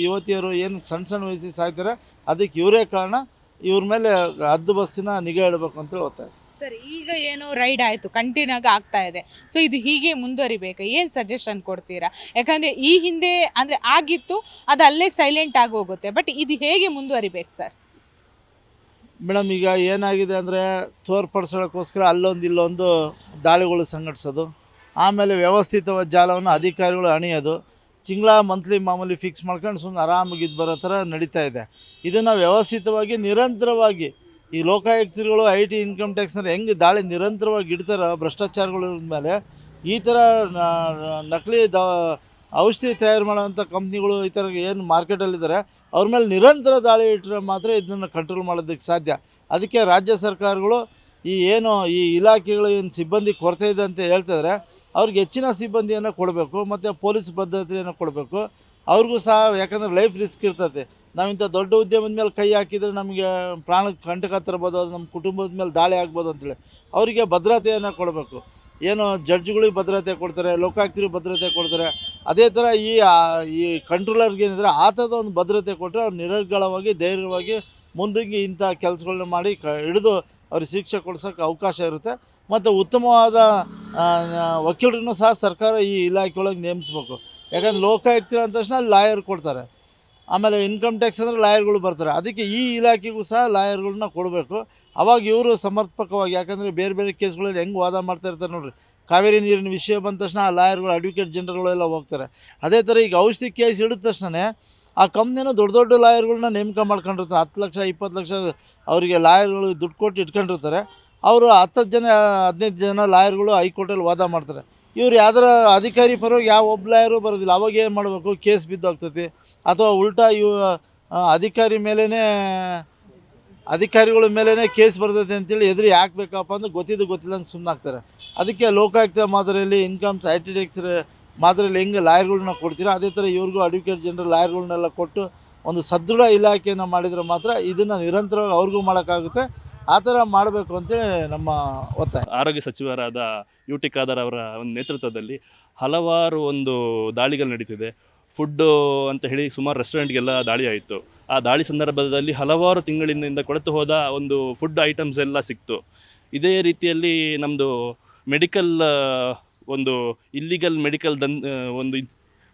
ಯುವತಿಯರು ಏನು ಸಣ್ಣ ವಯಸ್ಸಿಗೆ ಸಾಯ್ತಾರೆ ಅದಕ್ಕೆ ಇವರೇ ಕಾರಣ. ಇವ್ರ ಮೇಲೆ ಹದ್ದುಬಸ್ತಿನ ನಿಗಾ ಇಡಬೇಕು ಅಂತೇಳಿ ಒತ್ತಾಯಿಸ್ತಾರೆ. ಸರ್, ಈಗ ಏನೋ ರೈಡ್ ಆಯಿತು, ಕಂಟಿನ್ಯೂ ಆಗಿ ಆಗ್ತಾ ಇದೆ. ಸೊ ಇದು ಹೀಗೆ ಮುಂದುವರಿಬೇಕಾ? ಏನು ಸಜೆಷನ್ ಕೊಡ್ತೀರಾ? ಯಾಕಂದರೆ ಈ ಹಿಂದೆ ಅಂದರೆ ಆಗಿತ್ತು, ಅದು ಅಲ್ಲೇ ಸೈಲೆಂಟ್ ಆಗಿ ಹೋಗುತ್ತೆ. ಬಟ್ ಇದು ಹೇಗೆ ಮುಂದುವರಿಬೇಕು ಸರ್? ಮೇಡಮ್, ಈಗ ಏನಾಗಿದೆ ಅಂದರೆ ತೋರ್ಪಡಿಸೋಕ್ಕೋಸ್ಕರ ಅಲ್ಲೊಂದು ಇಲ್ಲೊಂದು ದಾಳಿಗಳು ಸಂಘಟಿಸೋದು, ಆಮೇಲೆ ವ್ಯವಸ್ಥಿತವಾದ ಜಾಲವನ್ನು ಅಧಿಕಾರಿಗಳು ಅಣಿಯೋದು, ಮಂತ್ಲಿ ಮಾಮೂಲಿ ಫಿಕ್ಸ್ ಮಾಡ್ಕೊಂಡು ಸುಮ್ಮನೆ ಆರಾಮಾಗಿ ಇದು ಬರೋ ಥರ ನಡೀತಾ ಇದೆ. ಇದನ್ನು ವ್ಯವಸ್ಥಿತವಾಗಿ ನಿರಂತರವಾಗಿ ಈ ಲೋಕಾಯುಕ್ತರುಗಳು IT ಇನ್ಕಮ್ ಟ್ಯಾಕ್ಸ್ನಲ್ಲಿ ಹೆಂಗೆ ದಾಳಿ ನಿರಂತರವಾಗಿ ಇಡ್ತಾರೋ ಭ್ರಷ್ಟಾಚಾರಗಳ ಮೇಲೆ, ಈ ಥರ ನಕಲಿ ಔಷಧಿ ತಯಾರು ಮಾಡೋವಂಥ ಕಂಪ್ನಿಗಳು ಈ ಥರ ಏನು ಮಾರ್ಕೆಟಲ್ಲಿದ್ದಾರೆ ಅವ್ರ ಮೇಲೆ ನಿರಂತರ ದಾಳಿ ಇಟ್ಟರೆ ಮಾತ್ರ ಇದನ್ನು ಕಂಟ್ರೋಲ್ ಮಾಡೋದಕ್ಕೆ ಸಾಧ್ಯ. ಅದಕ್ಕೆ ರಾಜ್ಯ ಸರ್ಕಾರಗಳು ಈ ಇಲಾಖೆಗಳು ಏನು ಸಿಬ್ಬಂದಿ ಕೊರತೆ ಇದೆ ಅಂತ ಹೇಳ್ತಿದ್ದಾರೆ, ಅವ್ರಿಗೆ ಹೆಚ್ಚಿನ ಸಿಬ್ಬಂದಿಯನ್ನು ಕೊಡಬೇಕು ಮತ್ತು ಪೊಲೀಸ್ ಭದ್ರತೆಯನ್ನು ಕೊಡಬೇಕು. ಅವ್ರಿಗೂ ಸಹ, ಯಾಕಂದರೆ ಲೈಫ್ ರಿಸ್ಕ್ ಇರ್ತದೆ. ನಾವು ಇಂಥ ದೊಡ್ಡ ಉದ್ಯಮದ ಮೇಲೆ ಕೈ ಹಾಕಿದರೆ ನಮಗೆ ಪ್ರಾಣಕ್ಕೆ ಕಂಟಕ ತರ್ಬೋದು, ಅದು ನಮ್ಮ ಕುಟುಂಬದ ಮೇಲೆ ದಾಳಿ ಆಗ್ಬೋದು ಅಂತೇಳಿ ಅವರಿಗೆ ಭದ್ರತೆಯನ್ನು ಕೊಡಬೇಕು. ಏನು ಜಡ್ಜ್ಗಳಿಗೆ ಭದ್ರತೆ ಕೊಡ್ತಾರೆ, ಲೋಕಾಯುಕ್ತರಿಗೆ ಭದ್ರತೆ ಕೊಡ್ತಾರೆ, ಅದೇ ಥರ ಈ ಕಂಟ್ರೋಲರ್ಗೆ ಏನಿದ್ರೆ ಆ ಥರದ ಒಂದು ಭದ್ರತೆ ಕೊಟ್ಟರೆ ಅವ್ರು ನಿರರ್ಗಳವಾಗಿ ಧೈರ್ಯವಾಗಿ ಮುಂದಕ್ಕೆ ಇಂಥ ಕೆಲಸಗಳನ್ನ ಮಾಡಿ ಹಿಡಿದು ಅವ್ರಿಗೆ ಶಿಕ್ಷೆ ಕೊಡ್ಸೋಕ್ಕೆ ಅವಕಾಶ ಇರುತ್ತೆ. ಮತ್ತು ಉತ್ತಮವಾದ ವಕೀಲರನ್ನು ಸಹ ಸರ್ಕಾರ ಈ ಇಲಾಖೆ ಒಳಗೆ ನೇಮಿಸ್ಬೇಕು. ಯಾಕಂದರೆ ಲೋಕಾಯುಕ್ತರು ಅಂದ ತಕ್ಷಣ ಲಾಯರ್ ಕೊಡ್ತಾರೆ, ಆಮೇಲೆ ಇನ್ಕಮ್ ಟ್ಯಾಕ್ಸ್ ಅಂದರೆ ಲಾಯರ್ಗಳು ಬರ್ತಾರೆ. ಅದಕ್ಕೆ ಈ ಇಲಾಖೆಗೂ ಸಹ ಲಾಯರ್ಗಳನ್ನ ಕೊಡಬೇಕು. ಅವಾಗ ಇವರು ಸಮರ್ಪಕವಾಗಿ, ಯಾಕಂದರೆ ಬೇರೆ ಬೇರೆ ಕೇಸ್ಗಳಲ್ಲಿ ಹೆಂಗೆ ವಾದ ಮಾಡ್ತಾ ಇರ್ತಾರೆ ನೋಡಿರಿ. ಕಾವೇರಿ ನೀರಿನ ವಿಷಯ ಬಂದ ತಕ್ಷಣ ಆ ಲಾಯರ್ಗಳು, ಅಡ್ವೊಕೇಟ್ ಜನರಲ್ಗಳೆಲ್ಲ ಹೋಗ್ತಾರೆ. ಅದೇ ಥರ ಈಗ ಔಷಧಿ ಕೇಸ್ ಹಿಡಿದ ತಕ್ಷಣ ಆ ಕಂಪ್ನಿನ ದೊಡ್ಡ ನೇಮಕ ಮಾಡ್ಕೊಂಡಿರ್ತಾರೆ. 10 ಲಕ್ಷ 20 ಲಕ್ಷ ಅವರಿಗೆ ಲಾಯರ್ಗಳು ದುಡ್ಡು ಕೊಟ್ಟು ಇಟ್ಕೊಂಡಿರ್ತಾರೆ. ಅವರು 10 ಜನ 15 ಜನ ಲಾಯರ್ಗಳು ಹೈಕೋರ್ಟಲ್ಲಿ ವಾದ ಮಾಡ್ತಾರೆ. ಇವ್ರು ಯಾವ್ದಾರ ಅಧಿಕಾರಿ ಪರವಾಗಿ ಯಾವ ಒಬ್ಬ ಲಾಯರು ಬರೋದಿಲ್ಲ. ಅವಾಗ ಏನು ಮಾಡಬೇಕು? ಕೇಸ್ ಬಿದ್ದೋಗ್ತೈತಿ. ಅಥವಾ ಉಲ್ಟಾ ಅಧಿಕಾರಿಗಳ ಮೇಲೇ ಕೇಸ್ ಬರ್ತೈತೆ ಅಂತೇಳಿ ಎದುರು ಯಾಕೆ ಬೇಕಪ್ಪ ಅಂದ್ರೆ ಗೊತ್ತಿಲ್ಲಂಗೆ ಸುಮ್ಮನಾಗ್ತಾರೆ. ಅದಕ್ಕೆ ಲೋಕಾಯುಕ್ತ ಮಾದರಿಯಲ್ಲಿ ಇನ್ಕಮ್ಸ್ IT ಟ್ಯಾಕ್ಸ್ ಮಾದರಿಯಲ್ಲಿ ಹೆಂಗೆ ಲಾಯರ್ಗಳನ್ನ ಕೊಡ್ತೀರಾ ಅದೇ ಥರ ಇವ್ರಿಗೂ ಅಡ್ವೊಕೇಟ್ ಜನರಲ್ ಲಾಯರ್ಗಳನ್ನೆಲ್ಲ ಕೊಟ್ಟು ಒಂದು ಸದೃಢ ಇಲಾಖೆಯನ್ನು ಮಾಡಿದರೆ ಮಾತ್ರ ಇದನ್ನು ನಿರಂತರವಾಗಿ ಅವ್ರಿಗೂ ಮಾಡೋಕ್ಕಾಗುತ್ತೆ. ಆ ಥರ ಮಾಡಬೇಕು ಅಂತೇಳಿ ನಮ್ಮ ಒತ್ತಾಯ. ಆರೋಗ್ಯ ಸಚಿವರಾದ UT ಖಾದರ್ ಅವರ ಒಂದು ನೇತೃತ್ವದಲ್ಲಿ ಹಲವಾರು ಒಂದು ದಾಳಿಗಳು ನಡೀತಿದೆ. ಫುಡ್ಡು ಅಂತ ಹೇಳಿ ಸುಮಾರು ರೆಸ್ಟೋರೆಂಟ್ಗೆಲ್ಲ ದಾಳಿ ಆಯಿತು. ಆ ದಾಳಿ ಸಂದರ್ಭದಲ್ಲಿ ಹಲವಾರು ತಿಂಗಳಿಂದ ಕೊಳೆತು ಹೋದ ಒಂದು ಫುಡ್ ಐಟಮ್ಸ್ ಎಲ್ಲ ಸಿಕ್ತು. ಇದೇ ರೀತಿಯಲ್ಲಿ ನಮ್ಮದು ಮೆಡಿಕಲ್ ಒಂದು ಇಲ್ಲಿಗಲ್ ಮೆಡಿಕಲ್ ಒಂದು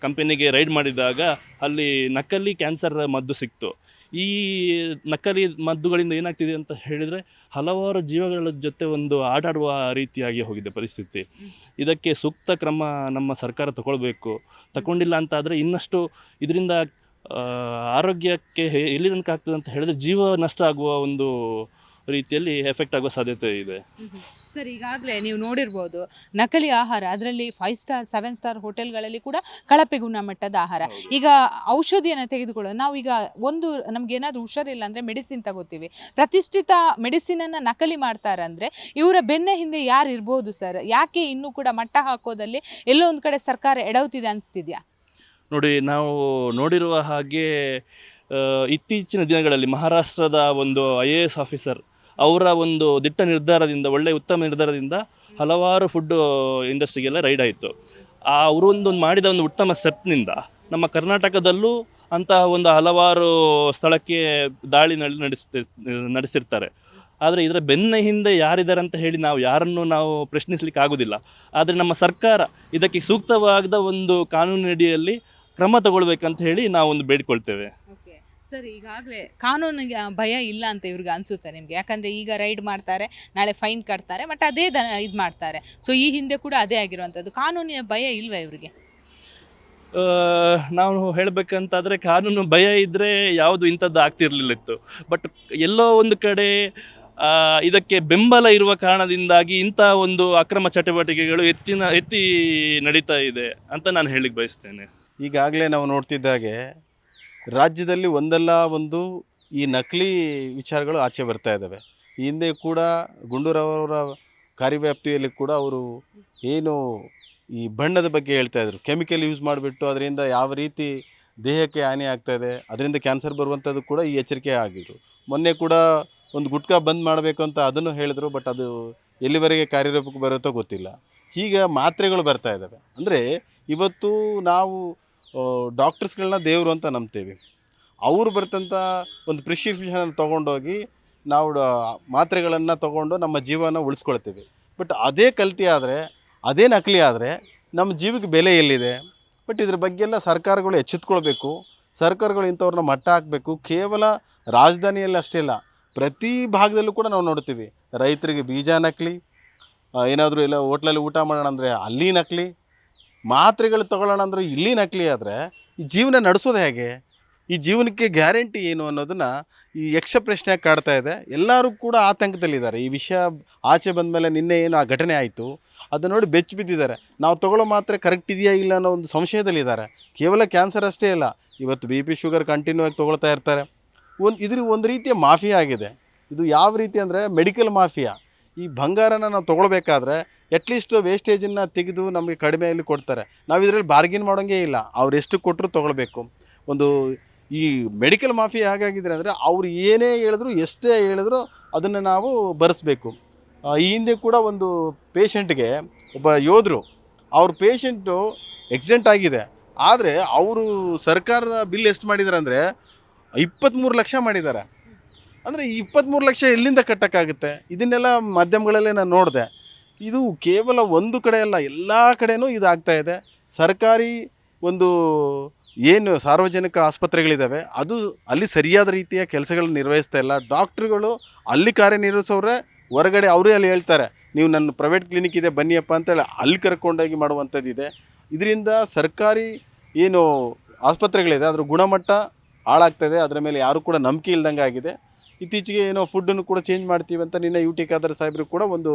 ಕಂಪನಿಗೆ ರೈಡ್ ಮಾಡಿದಾಗ ಅಲ್ಲಿ ನಕಲಿ ಕ್ಯಾನ್ಸರ್ ಮದ್ದು ಸಿಕ್ತು. ಈ ನಕಲಿ ಮದ್ದುಗಳಿಂದ ಏನಾಗ್ತಿದೆ ಅಂತ ಹೇಳಿದರೆ ಹಲವಾರು ಜೀವಗಳ ಜೊತೆ ಒಂದು ಆಟಾಡುವ ರೀತಿಯಾಗಿ ಹೋಗಿದೆ ಪರಿಸ್ಥಿತಿ. ಇದಕ್ಕೆ ಸೂಕ್ತ ಕ್ರಮ ನಮ್ಮ ಸರ್ಕಾರ ತಗೊಂಡಿಲ್ಲ ಅಂತಾದರೆ ಇನ್ನಷ್ಟು ಇದರಿಂದ ಆರೋಗ್ಯಕ್ಕೆ ಎಲ್ಲಿ ತನಕ ಆಗ್ತದೆ ಅಂತ ಹೇಳಿದ್ರೆ ಜೀವ ನಷ್ಟ ಆಗುವ ಒಂದು ರೀತಿಯಲ್ಲಿ ಎಫೆಕ್ಟ್ ಆಗುವ ಸಾಧ್ಯತೆ ಇದೆ. ಸರ್, ಈಗಾಗಲೇ ನೀವು ನೋಡಿರ್ಬೋದು ನಕಲಿ ಆಹಾರ, ಅದರಲ್ಲಿ 5 ಸ್ಟಾರ್ 7 ಸ್ಟಾರ್ ಹೋಟೆಲ್ಗಳಲ್ಲಿ ಕೂಡ ಕಳಪೆ ಗುಣಮಟ್ಟದ ಆಹಾರ. ಈಗ ಔಷಧಿಯನ್ನು ತೆಗೆದುಕೊಳ್ಳೋದು, ನಾವೀಗ ನಮಗೇನಾದರೂ ಹುಷಾರಿಲ್ಲ ಅಂದರೆ ಮೆಡಿಸಿನ್ ತಗೋತೀವಿ. ಪ್ರತಿಷ್ಠಿತ ಮೆಡಿಸಿನನ್ನು ನಕಲಿ ಮಾಡ್ತಾರಂದರೆ ಇವರ ಬೆನ್ನ ಹಿಂದೆ ಯಾರು ಇರ್ಬೋದು ಸರ್? ಯಾಕೆ ಇನ್ನೂ ಕೂಡ ಮಟ್ಟ ಹಾಕೋದಲ್ಲಿ ಎಲ್ಲೋ ಒಂದು ಕಡೆ ಸರ್ಕಾರ ಎಡವುತ್ತಿದೆ ಅನಿಸ್ತಿದ್ಯಾ? ನೋಡಿ, ನಾವು ನೋಡಿರುವ ಹಾಗೆ ಇತ್ತೀಚಿನ ದಿನಗಳಲ್ಲಿ ಮಹಾರಾಷ್ಟ್ರದ ಒಂದು IAS ಆಫೀಸರ್ ಅವರ ಒಂದು ದಿಟ್ಟ ನಿರ್ಧಾರದಿಂದ, ಉತ್ತಮ ನಿರ್ಧಾರದಿಂದ ಹಲವಾರು ಫುಡ್ ಇಂಡಸ್ಟ್ರಿಗೆಲ್ಲ ರೈಡ್ ಆಯಿತು. ಅವರು ಮಾಡಿದ ಒಂದು ಉತ್ತಮ ಸ್ಟೆಪ್ನಿಂದ ನಮ್ಮ ಕರ್ನಾಟಕದಲ್ಲೂ ಅಂತಹ ಒಂದು ಹಲವಾರು ಸ್ಥಳಕ್ಕೆ ದಾಳಿ ನಡೆಸಿರ್ತಾರೆ. ಆದರೆ ಇದರ ಬೆನ್ನ ಹಿಂದೆ ಯಾರಿದ್ದಾರೆ ಅಂತ ಹೇಳಿ ಯಾರನ್ನು ನಾವು ಪ್ರಶ್ನಿಸಲಿಕ್ಕೆ ಆಗೋದಿಲ್ಲ. ಆದರೆ ನಮ್ಮ ಸರ್ಕಾರ ಇದಕ್ಕೆ ಸೂಕ್ತವಾದ ಒಂದು ಕಾನೂನಿನಡಿಯಲ್ಲಿ ಕ್ರಮ ತಗೊಳ್ಬೇಕಂತ ಹೇಳಿ ನಾವು ಒಂದು ಬೇಡಿಕೊಳ್ತೇವೆ. ಸರ್, ಈಗಾಗಲೇ ಕಾನೂನಿಗೆ ಭಯ ಇಲ್ಲ ಅಂತ ಇವ್ರಿಗೆ ಅನಿಸುತ್ತೆ ನಿಮಗೆ? ಯಾಕಂದರೆ ಈಗ ರೈಡ್ ಮಾಡ್ತಾರೆ, ನಾಳೆ ಫೈನ್ ಕಟ್ತಾರೆ, ಬಟ್ ಅದೇ ಇದು ಮಾಡ್ತಾರೆ. ಸೊ ಈ ಹಿಂದೆ ಕೂಡ ಅದೇ ಆಗಿರುವಂಥದ್ದು. ಕಾನೂನಿನ ಭಯ ಇಲ್ವಾ ಇವರಿಗೆ? ನಾವು ಹೇಳಬೇಕಂತಾದರೆ ಕಾನೂನು ಭಯ ಇದ್ದರೆ ಯಾವುದು ಇಂಥದ್ದು ಆಗ್ತಿರ್ಲಿಲ್ಲಿತ್ತು. ಬಟ್ ಎಲ್ಲೋ ಒಂದು ಕಡೆ ಇದಕ್ಕೆ ಬೆಂಬಲ ಇರುವ ಕಾರಣದಿಂದಾಗಿ ಇಂಥ ಒಂದು ಅಕ್ರಮ ಚಟುವಟಿಕೆಗಳು ಎತ್ತಿ ನಡೀತಾ ಇದೆ ಅಂತ ನಾನು ಹೇಳಿಕ್ಕೆ ಬಯಸ್ತೇನೆ. ಈಗಾಗಲೇ ನಾವು ನೋಡ್ತಿದ್ದಾಗೆ ರಾಜ್ಯದಲ್ಲಿ ಒಂದಲ್ಲ ಒಂದು ಈ ನಕಲಿ ವಿಚಾರಗಳು ಆಚೆ ಬರ್ತಾ ಇದ್ದಾವೆ. ಈ ಹಿಂದೆ ಕೂಡ ಗುಂಡೂರಾವರ ಕಾರ್ಯವ್ಯಾಪ್ತಿಯಲ್ಲಿ ಕೂಡ ಅವರು ಏನು ಈ ಬಣ್ಣದ ಬಗ್ಗೆ ಹೇಳ್ತಾ ಇದ್ರು, ಕೆಮಿಕಲ್ ಯೂಸ್ ಮಾಡಿಬಿಟ್ಟು ಅದರಿಂದ ಯಾವ ರೀತಿ ದೇಹಕ್ಕೆ ಹಾನಿ ಆಗ್ತಾಯಿದೆ, ಅದರಿಂದ ಕ್ಯಾನ್ಸರ್ ಬರುವಂಥದ್ದು ಕೂಡ ಈ ಎಚ್ಚರಿಕೆ ಆಗಿದ್ರು. ಮೊನ್ನೆ ಕೂಡ ಒಂದು ಗುಟ್ಕಾ ಬಂದ್ ಮಾಡಬೇಕು ಅಂತ ಅದನ್ನು ಹೇಳಿದ್ರು, ಬಟ್ ಅದು ಎಲ್ಲಿವರೆಗೆ ಕಾರ್ಯರೂಪಕ್ಕೆ ಬರುತ್ತೋ ಗೊತ್ತಿಲ್ಲ. ಹೀಗೆ ಮಾತ್ರೆಗಳು ಬರ್ತಾ ಇದ್ದಾವೆ. ಅಂದರೆ ಇವತ್ತು ನಾವು ಡಾಕ್ಟರ್ಸ್ಗಳನ್ನ ದೇವರು ಅಂತ ನಂಬ್ತೇವೆ. ಅವರು ಬರ್ತಂಥ ಒಂದು ಪ್ರಿಸ್ಕ್ರಿಪ್ಷನ್ ತೊಗೊಂಡೋಗಿ ನಾವು ಮಾತ್ರೆಗಳನ್ನು ತೊಗೊಂಡು ನಮ್ಮ ಜೀವನ ಉಳಿಸ್ಕೊಳ್ತೇವೆ. ಬಟ್ ಅದೇ ಕಲ್ತಿ ಆದರೆ, ಅದೇ ನಕಲಿ ಆದರೆ ನಮ್ಮ ಜೀವಕ್ಕೆ ಬೆಲೆ ಎಲ್ಲಿದೆ? ಬಟ್ ಇದ್ರ ಬಗ್ಗೆ ಎಲ್ಲ ಸರ್ಕಾರಗಳು ಎಚ್ಚೆತ್ಕೊಳ್ಬೇಕು. ಸರ್ಕಾರಗಳು ಇಂಥವ್ರನ್ನ ಮಟ್ಟ ಹಾಕಬೇಕು. ಕೇವಲ ರಾಜಧಾನಿಯಲ್ಲಿ ಅಷ್ಟೇ ಇಲ್ಲ, ಪ್ರತಿ ಭಾಗದಲ್ಲೂ ಕೂಡ ನಾವು ನೋಡ್ತೀವಿ. ರೈತರಿಗೆ ಬೀಜ ನಕಲಿ, ಏನಾದರೂ ಎಲ್ಲ ಹೋಟ್ಲಲ್ಲಿ ಊಟ ಮಾಡೋಣ ಅಂದರೆ ಅಲ್ಲಿ ನಕಲಿ, ಮಾತ್ರೆಗಳು ತೊಗೊಳ್ಳೋಣ ಅಂದರೆ ಇಲ್ಲಿ ನಕಲಿ. ಆದರೆ ಈ ಜೀವನ ನಡೆಸೋದು ಹೇಗೆ? ಈ ಜೀವನಕ್ಕೆ ಗ್ಯಾರಂಟಿ ಏನು ಅನ್ನೋದನ್ನು ಈ ಯಕ್ಷ ಪ್ರಶ್ನೆ ಕಾಡ್ತಾ ಇದೆ. ಎಲ್ಲರೂ ಕೂಡ ಆತಂಕದಲ್ಲಿದ್ದಾರೆ. ಈ ವಿಷಯ ಆಚೆ ಬಂದ ಮೇಲೆ ನಿನ್ನೆ ಏನು ಆ ಘಟನೆ ಆಯಿತು ಅದನ್ನು ನೋಡಿ ಬೆಚ್ಚಿ ಬಿದ್ದಿದ್ದಾರೆ. ನಾವು ತೊಗೊಳ್ಳೋ ಮಾತ್ರೆ ಕರೆಕ್ಟ್ ಇದೆಯಾ ಇಲ್ಲ ಅನ್ನೋ ಒಂದು ಸಂಶಯದಲ್ಲಿದ್ದಾರೆ. ಕೇವಲ ಕ್ಯಾನ್ಸರ್ ಅಷ್ಟೇ ಇಲ್ಲ, ಇವತ್ತು BP ಶುಗರ್ ಕಂಟಿನ್ಯೂ ಆಗಿ ತೊಗೊಳ್ತಾ ಇರ್ತಾರೆ. ಒಂದು ರೀತಿಯ ಮಾಫಿಯಾ ಆಗಿದೆ ಇದು. ಯಾವ ರೀತಿ ಅಂದರೆ ಮೆಡಿಕಲ್ ಮಾಫಿಯಾ. ಈ ಬಂಗಾರನ ನಾವು ತೊಗೊಳ್ಬೇಕಾದ್ರೆ ಅಟ್ಲೀಸ್ಟ್ ವೇಸ್ಟೇಜನ್ನು ತೆಗೆದು ನಮಗೆ ಕಡಿಮೆಯಲ್ಲಿ ಕೊಡ್ತಾರೆ. ನಾವು ಇದರಲ್ಲಿ ಬಾರ್ಗಿನ್ ಮಾಡೋಂಗೇ ಇಲ್ಲ, ಅವ್ರು ಎಷ್ಟು ಕೊಟ್ಟರು ತೊಗೊಳ್ಬೇಕು. ಒಂದು ಈ ಮೆಡಿಕಲ್ ಮಾಫಿಯಾ ಹೇಗಾಗಿದ್ರೆ ಅಂದರೆ ಅವ್ರು ಏನೇ ಹೇಳಿದ್ರು ಎಷ್ಟೇ ಹೇಳಿದ್ರು ಅದನ್ನು ನಾವು ಭರಿಸ್ಬೇಕು. ಈ ಹಿಂದೆ ಕೂಡ ಒಂದು ಪೇಷಂಟ್ಗೆ ಒಬ್ಬ ಯೋಧರು, ಅವ್ರ ಪೇಷಂಟು ಆಕ್ಸಿಡೆಂಟ್ ಆಗಿದೆ, ಆದರೆ ಅವರು ಸರ್ಕಾರದ ಬಿಲ್ ಎಷ್ಟು ಮಾಡಿದ್ದಾರೆ ಅಂದರೆ 23 ಲಕ್ಷ ಮಾಡಿದ್ದಾರೆ. ಅಂದರೆ 23 ಲಕ್ಷ ಎಲ್ಲಿಂದ ಕಟ್ಟೋಕ್ಕಾಗುತ್ತೆ? ಇದನ್ನೆಲ್ಲ ಮಾಧ್ಯಮಗಳಲ್ಲೇ ನಾನು ನೋಡಿದೆ. ಇದು ಕೇವಲ ಒಂದು ಕಡೆ ಅಲ್ಲ, ಎಲ್ಲ ಕಡೆಯೂ ಇದಾಗ್ತಾ ಇದೆ. ಸರ್ಕಾರಿ ಒಂದು ಏನು ಸಾರ್ವಜನಿಕ ಆಸ್ಪತ್ರೆಗಳಿದ್ದಾವೆ ಅದು ಅಲ್ಲಿ ಸರಿಯಾದ ರೀತಿಯ ಕೆಲಸಗಳನ್ನ ನಿರ್ವಹಿಸ್ತಾ ಇಲ್ಲ. ಡಾಕ್ಟ್ರುಗಳು ಅಲ್ಲಿ ಕಾರ್ಯನಿರ್ವಹಿಸೋರೆ ಹೊರಗಡೆ ಅವರೇ ಅಲ್ಲಿ ಹೇಳ್ತಾರೆ, ನೀವು ನನ್ನ ಪ್ರೈವೇಟ್ ಕ್ಲಿನಿಕ್ ಇದೆ ಬನ್ನಿಯಪ್ಪ ಅಂತೇಳಿ ಅಲ್ಲಿ ಕರ್ಕೊಂಡೋಗಿ ಮಾಡುವಂಥದ್ದಿದೆ. ಇದರಿಂದ ಸರ್ಕಾರಿ ಏನು ಆಸ್ಪತ್ರೆಗಳಿದೆ ಅದರ ಗುಣಮಟ್ಟ ಹಾಳಾಗ್ತಾಯಿದೆ. ಅದರ ಮೇಲೆ ಯಾರೂ ಕೂಡ ನಂಬಿಕೆ ಇಲ್ದಂಗೆ ಆಗಿದೆ. ಇತ್ತೀಚೆಗೆ ಏನೋ ಫುಡ್ಡನ್ನು ಕೂಡ ಚೇಂಜ್ ಮಾಡ್ತೀವಿ ಅಂತ ನಿನ್ನೆ UT ಖಾದರ್ ಸಾಹೇಬರು ಕೂಡ ಒಂದು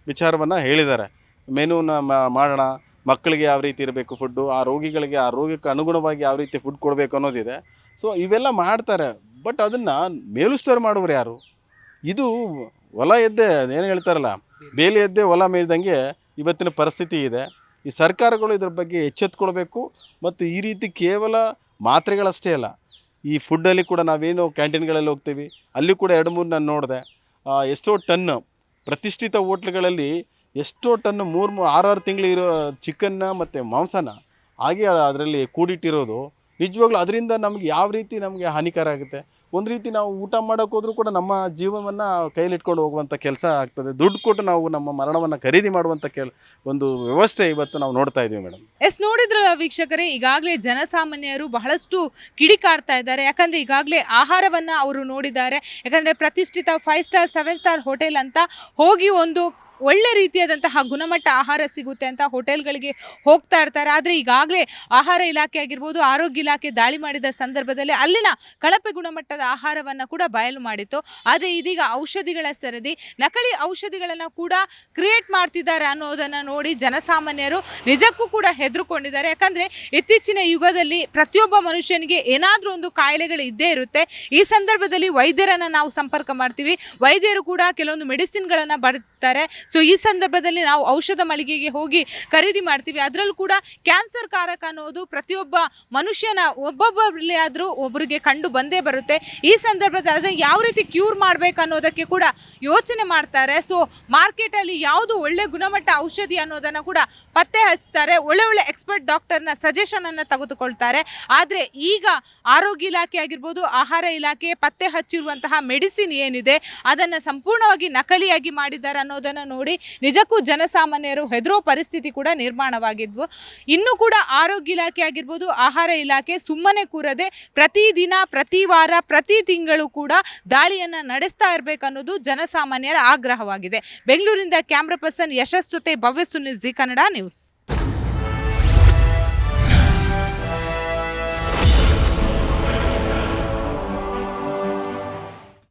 ವಿಚಾರವನ್ನು ಹೇಳಿದ್ದಾರೆ. ಮೆನುನ ಮಾಡೋಣ, ಮಕ್ಕಳಿಗೆ ಯಾವ ರೀತಿ ಇರಬೇಕು ಫುಡ್ಡು, ಆ ರೋಗಿಗಳಿಗೆ ಆ ರೋಗಕ್ಕೆ ಅನುಗುಣವಾಗಿ ಯಾವ ರೀತಿ ಫುಡ್ ಕೊಡಬೇಕು ಅನ್ನೋದಿದೆ. ಸೊ ಇವೆಲ್ಲ ಮಾಡ್ತಾರೆ, ಬಟ್ ಅದನ್ನು ಮೇಲುಸ್ತುವಾರಿ ಮಾಡುವರು ಯಾರು? ಇದು ಹೊಲ ಎದ್ದೆ ಏನು ಹೇಳ್ತಾರಲ್ಲ, ಬೇಲಿ ಎದ್ದೆ ಹೊಲ ಮೇಯ್ದಂಗೆ ಇವತ್ತಿನ ಪರಿಸ್ಥಿತಿ ಇದೆ. ಈ ಸರ್ಕಾರಗಳು ಇದ್ರ ಬಗ್ಗೆ ಎಚ್ಚೆತ್ಕೊಳ್ಬೇಕು. ಮತ್ತು ಈ ರೀತಿ ಕೇವಲ ಮಾತ್ರೆಗಳಷ್ಟೇ ಅಲ್ಲ, ಈ ಫುಡ್ಡಲ್ಲಿ ಕೂಡ ನಾವೇನು ಕ್ಯಾಂಟೀನ್ಗಳಲ್ಲಿ ಹೋಗ್ತೀವಿ ಅಲ್ಲಿ ಕೂಡ 2-3 ನಾನು ನೋಡಿದೆ. ಎಷ್ಟೋ ಟನ್ನು ಪ್ರತಿಷ್ಠಿತ ಹೋಟ್ಲುಗಳಲ್ಲಿ ಎಷ್ಟೋ ಟನ್ನು 3-6 ತಿಂಗಳು ಇರೋ ಚಿಕನ್ನ ಮತ್ತು ಮಾಂಸನ ಹಾಗೆ ಅದರಲ್ಲಿ ಕೂಡಿಟ್ಟಿರೋದು. ನಿಜವಾಗ್ಲೂ ಅದರಿಂದ ನಮಗೆ ಯಾವ ರೀತಿ ನಮಗೆ ಹಾನಿಕರ ಆಗುತ್ತೆ? ಒಂದು ರೀತಿ ನಾವು ಊಟ ಮಾಡೋಕೆ ಹೋದರೂ ಕೂಡ ನಮ್ಮ ಜೀವವನ್ನು ಕೈಲಿಟ್ಕೊಂಡು ಹೋಗುವಂಥ ಕೆಲಸ ಆಗ್ತದೆ. ದುಡ್ಡು ಕೊಟ್ಟು ನಾವು ನಮ್ಮ ಮರಣವನ್ನು ಖರೀದಿ ಮಾಡುವಂಥ ಒಂದು ವ್ಯವಸ್ಥೆ ಇವತ್ತು ನಾವು ನೋಡ್ತಾ ಇದ್ದೀವಿ ಮೇಡಮ್. ನೋಡಿದ್ರಲ್ಲ ವೀಕ್ಷಕರೇ, ಈಗಾಗಲೇ ಜನಸಾಮಾನ್ಯರು ಬಹಳಷ್ಟು ಕಿಡಿಕಾಡ್ತಾ ಇದ್ದಾರೆ. ಯಾಕಂದರೆ ಈಗಾಗಲೇ ಆಹಾರವನ್ನು ಅವರು ನೋಡಿದ್ದಾರೆ. ಯಾಕಂದರೆ ಪ್ರತಿಷ್ಠಿತ 5 ಸ್ಟಾರ್ 7 ಸ್ಟಾರ್ ಹೋಟೆಲ್ ಅಂತ ಹೋಗಿ ಒಂದು ಒಳ್ಳೆ ರೀತಿಯಾದಂತಹ ಗುಣಮಟ್ಟ ಆಹಾರ ಸಿಗುತ್ತೆ ಅಂತ ಹೋಟೆಲ್ಗಳಿಗೆ ಹೋಗ್ತಾ ಇರ್ತಾರೆ. ಆದರೆ ಈಗಾಗಲೇ ಆಹಾರ ಇಲಾಖೆ ಆಗಿರ್ಬೋದು, ಆರೋಗ್ಯ ಇಲಾಖೆ ದಾಳಿ ಮಾಡಿದ ಸಂದರ್ಭದಲ್ಲಿ ಅಲ್ಲಿನ ಕಳಪೆ ಗುಣಮಟ್ಟದ ಆಹಾರವನ್ನು ಕೂಡ ಬಯಲು ಮಾಡಿತ್ತು. ಆದರೆ ಇದೀಗ ಔಷಧಿಗಳ ಸರದಿ, ನಕಲಿ ಔಷಧಿಗಳನ್ನು ಕೂಡ ಕ್ರಿಯೇಟ್ ಮಾಡ್ತಿದ್ದಾರೆ ಅನ್ನೋದನ್ನು ನೋಡಿ ಜನಸಾಮಾನ್ಯರು ನಿಜಕ್ಕೂ ಕೂಡ ಹೆದರುಕೊಂಡಿದ್ದಾರೆ. ಯಾಕಂದರೆ ಇತ್ತೀಚಿನ ಯುಗದಲ್ಲಿ ಪ್ರತಿಯೊಬ್ಬ ಮನುಷ್ಯನಿಗೆ ಏನಾದರೂ ಒಂದು ಕಾಯಿಲೆಗಳು ಇದ್ದೇ ಇರುತ್ತೆ. ಈ ಸಂದರ್ಭದಲ್ಲಿ ವೈದ್ಯರನ್ನು ನಾವು ಸಂಪರ್ಕ ಮಾಡ್ತೀವಿ. ವೈದ್ಯರು ಕೂಡ ಕೆಲವೊಂದು ಮೆಡಿಸಿನ್ಗಳನ್ನು ಬರೀತಾರೆ. ಸೊ ಈ ಸಂದರ್ಭದಲ್ಲಿ ನಾವು ಔಷಧ ಮಳಿಗೆಗೆ ಹೋಗಿ ಖರೀದಿ ಮಾಡ್ತೀವಿ. ಅದರಲ್ಲೂ ಕೂಡ ಕ್ಯಾನ್ಸರ್ ಕಾರಕ ಅನ್ನೋದು ಪ್ರತಿಯೊಬ್ಬ ಮನುಷ್ಯನ ಒಬ್ಬೊಬ್ಬರಲ್ಲಿ ಆದರೂ ಒಬ್ಬರಿಗೆ ಕಂಡು ಬಂದೇ ಬರುತ್ತೆ. ಈ ಸಂದರ್ಭದಲ್ಲಿ ಅದನ್ನು ಯಾವ ರೀತಿ ಕ್ಯೂರ್ ಮಾಡಬೇಕು ಅನ್ನೋದಕ್ಕೆ ಕೂಡ ಯೋಚನೆ ಮಾಡ್ತಾರೆ. ಸೊ ಮಾರ್ಕೆಟಲ್ಲಿ ಯಾವುದು ಒಳ್ಳೆ ಗುಣಮಟ್ಟ ಔಷಧಿ ಅನ್ನೋದನ್ನು ಕೂಡ ಪತ್ತೆ ಹಚ್ತಾರೆ. ಒಳ್ಳೆ ಎಕ್ಸ್ಪರ್ಟ್ ಡಾಕ್ಟರ್ನ ಸಜೆಷನನ್ನು ತೆಗೆದುಕೊಳ್ತಾರೆ. ಆದರೆ ಈಗ ಆರೋಗ್ಯ ಇಲಾಖೆ ಆಗಿರ್ಬೋದು, ಆಹಾರ ಇಲಾಖೆ ಪತ್ತೆ ಹಚ್ಚಿರುವಂತಹ ಮೆಡಿಸಿನ್ ಏನಿದೆ ಅದನ್ನು ಸಂಪೂರ್ಣವಾಗಿ ನಕಲಿಯಾಗಿ ಮಾಡಿದ್ದಾರೆ ಅನ್ನೋದನ್ನು ನೋಡಿ ನಿಜಕ್ಕೂ ಜನಸಾಮಾನ್ಯರು ಹೆದರೋ ಪರಿಸ್ಥಿತಿ ಕೂಡ ನಿರ್ಮಾಣವಾಗಿದ್ವು. ಇನ್ನೂ ಕೂಡ ಆರೋಗ್ಯ ಇಲಾಖೆ ಆಗಿರ್ಬೋದು, ಆಹಾರ ಇಲಾಖೆ ಸುಮ್ಮನೆ ಕೂರದೆ ಪ್ರತಿದಿನ, ಪ್ರತಿ ವಾರ, ಪ್ರತಿ ತಿಂಗಳು ಕೂಡ ದಾಳಿಯನ್ನು ನಡೆಸ್ತಾ ಇರಬೇಕನ್ನೋದು ಜನಸಾಮಾನ್ಯರ ಆಗ್ರಹವಾಗಿದೆ. ಬೆಂಗಳೂರಿನಿಂದ ಕ್ಯಾಮ್ರಾ ಪರ್ಸನ್ ಯಶಸ್ ಜೊತೆ ಭವ್ಯ ಸುನಿಲ್, ಜಿ ಕನ್ನಡ ನ್ಯೂಸ್.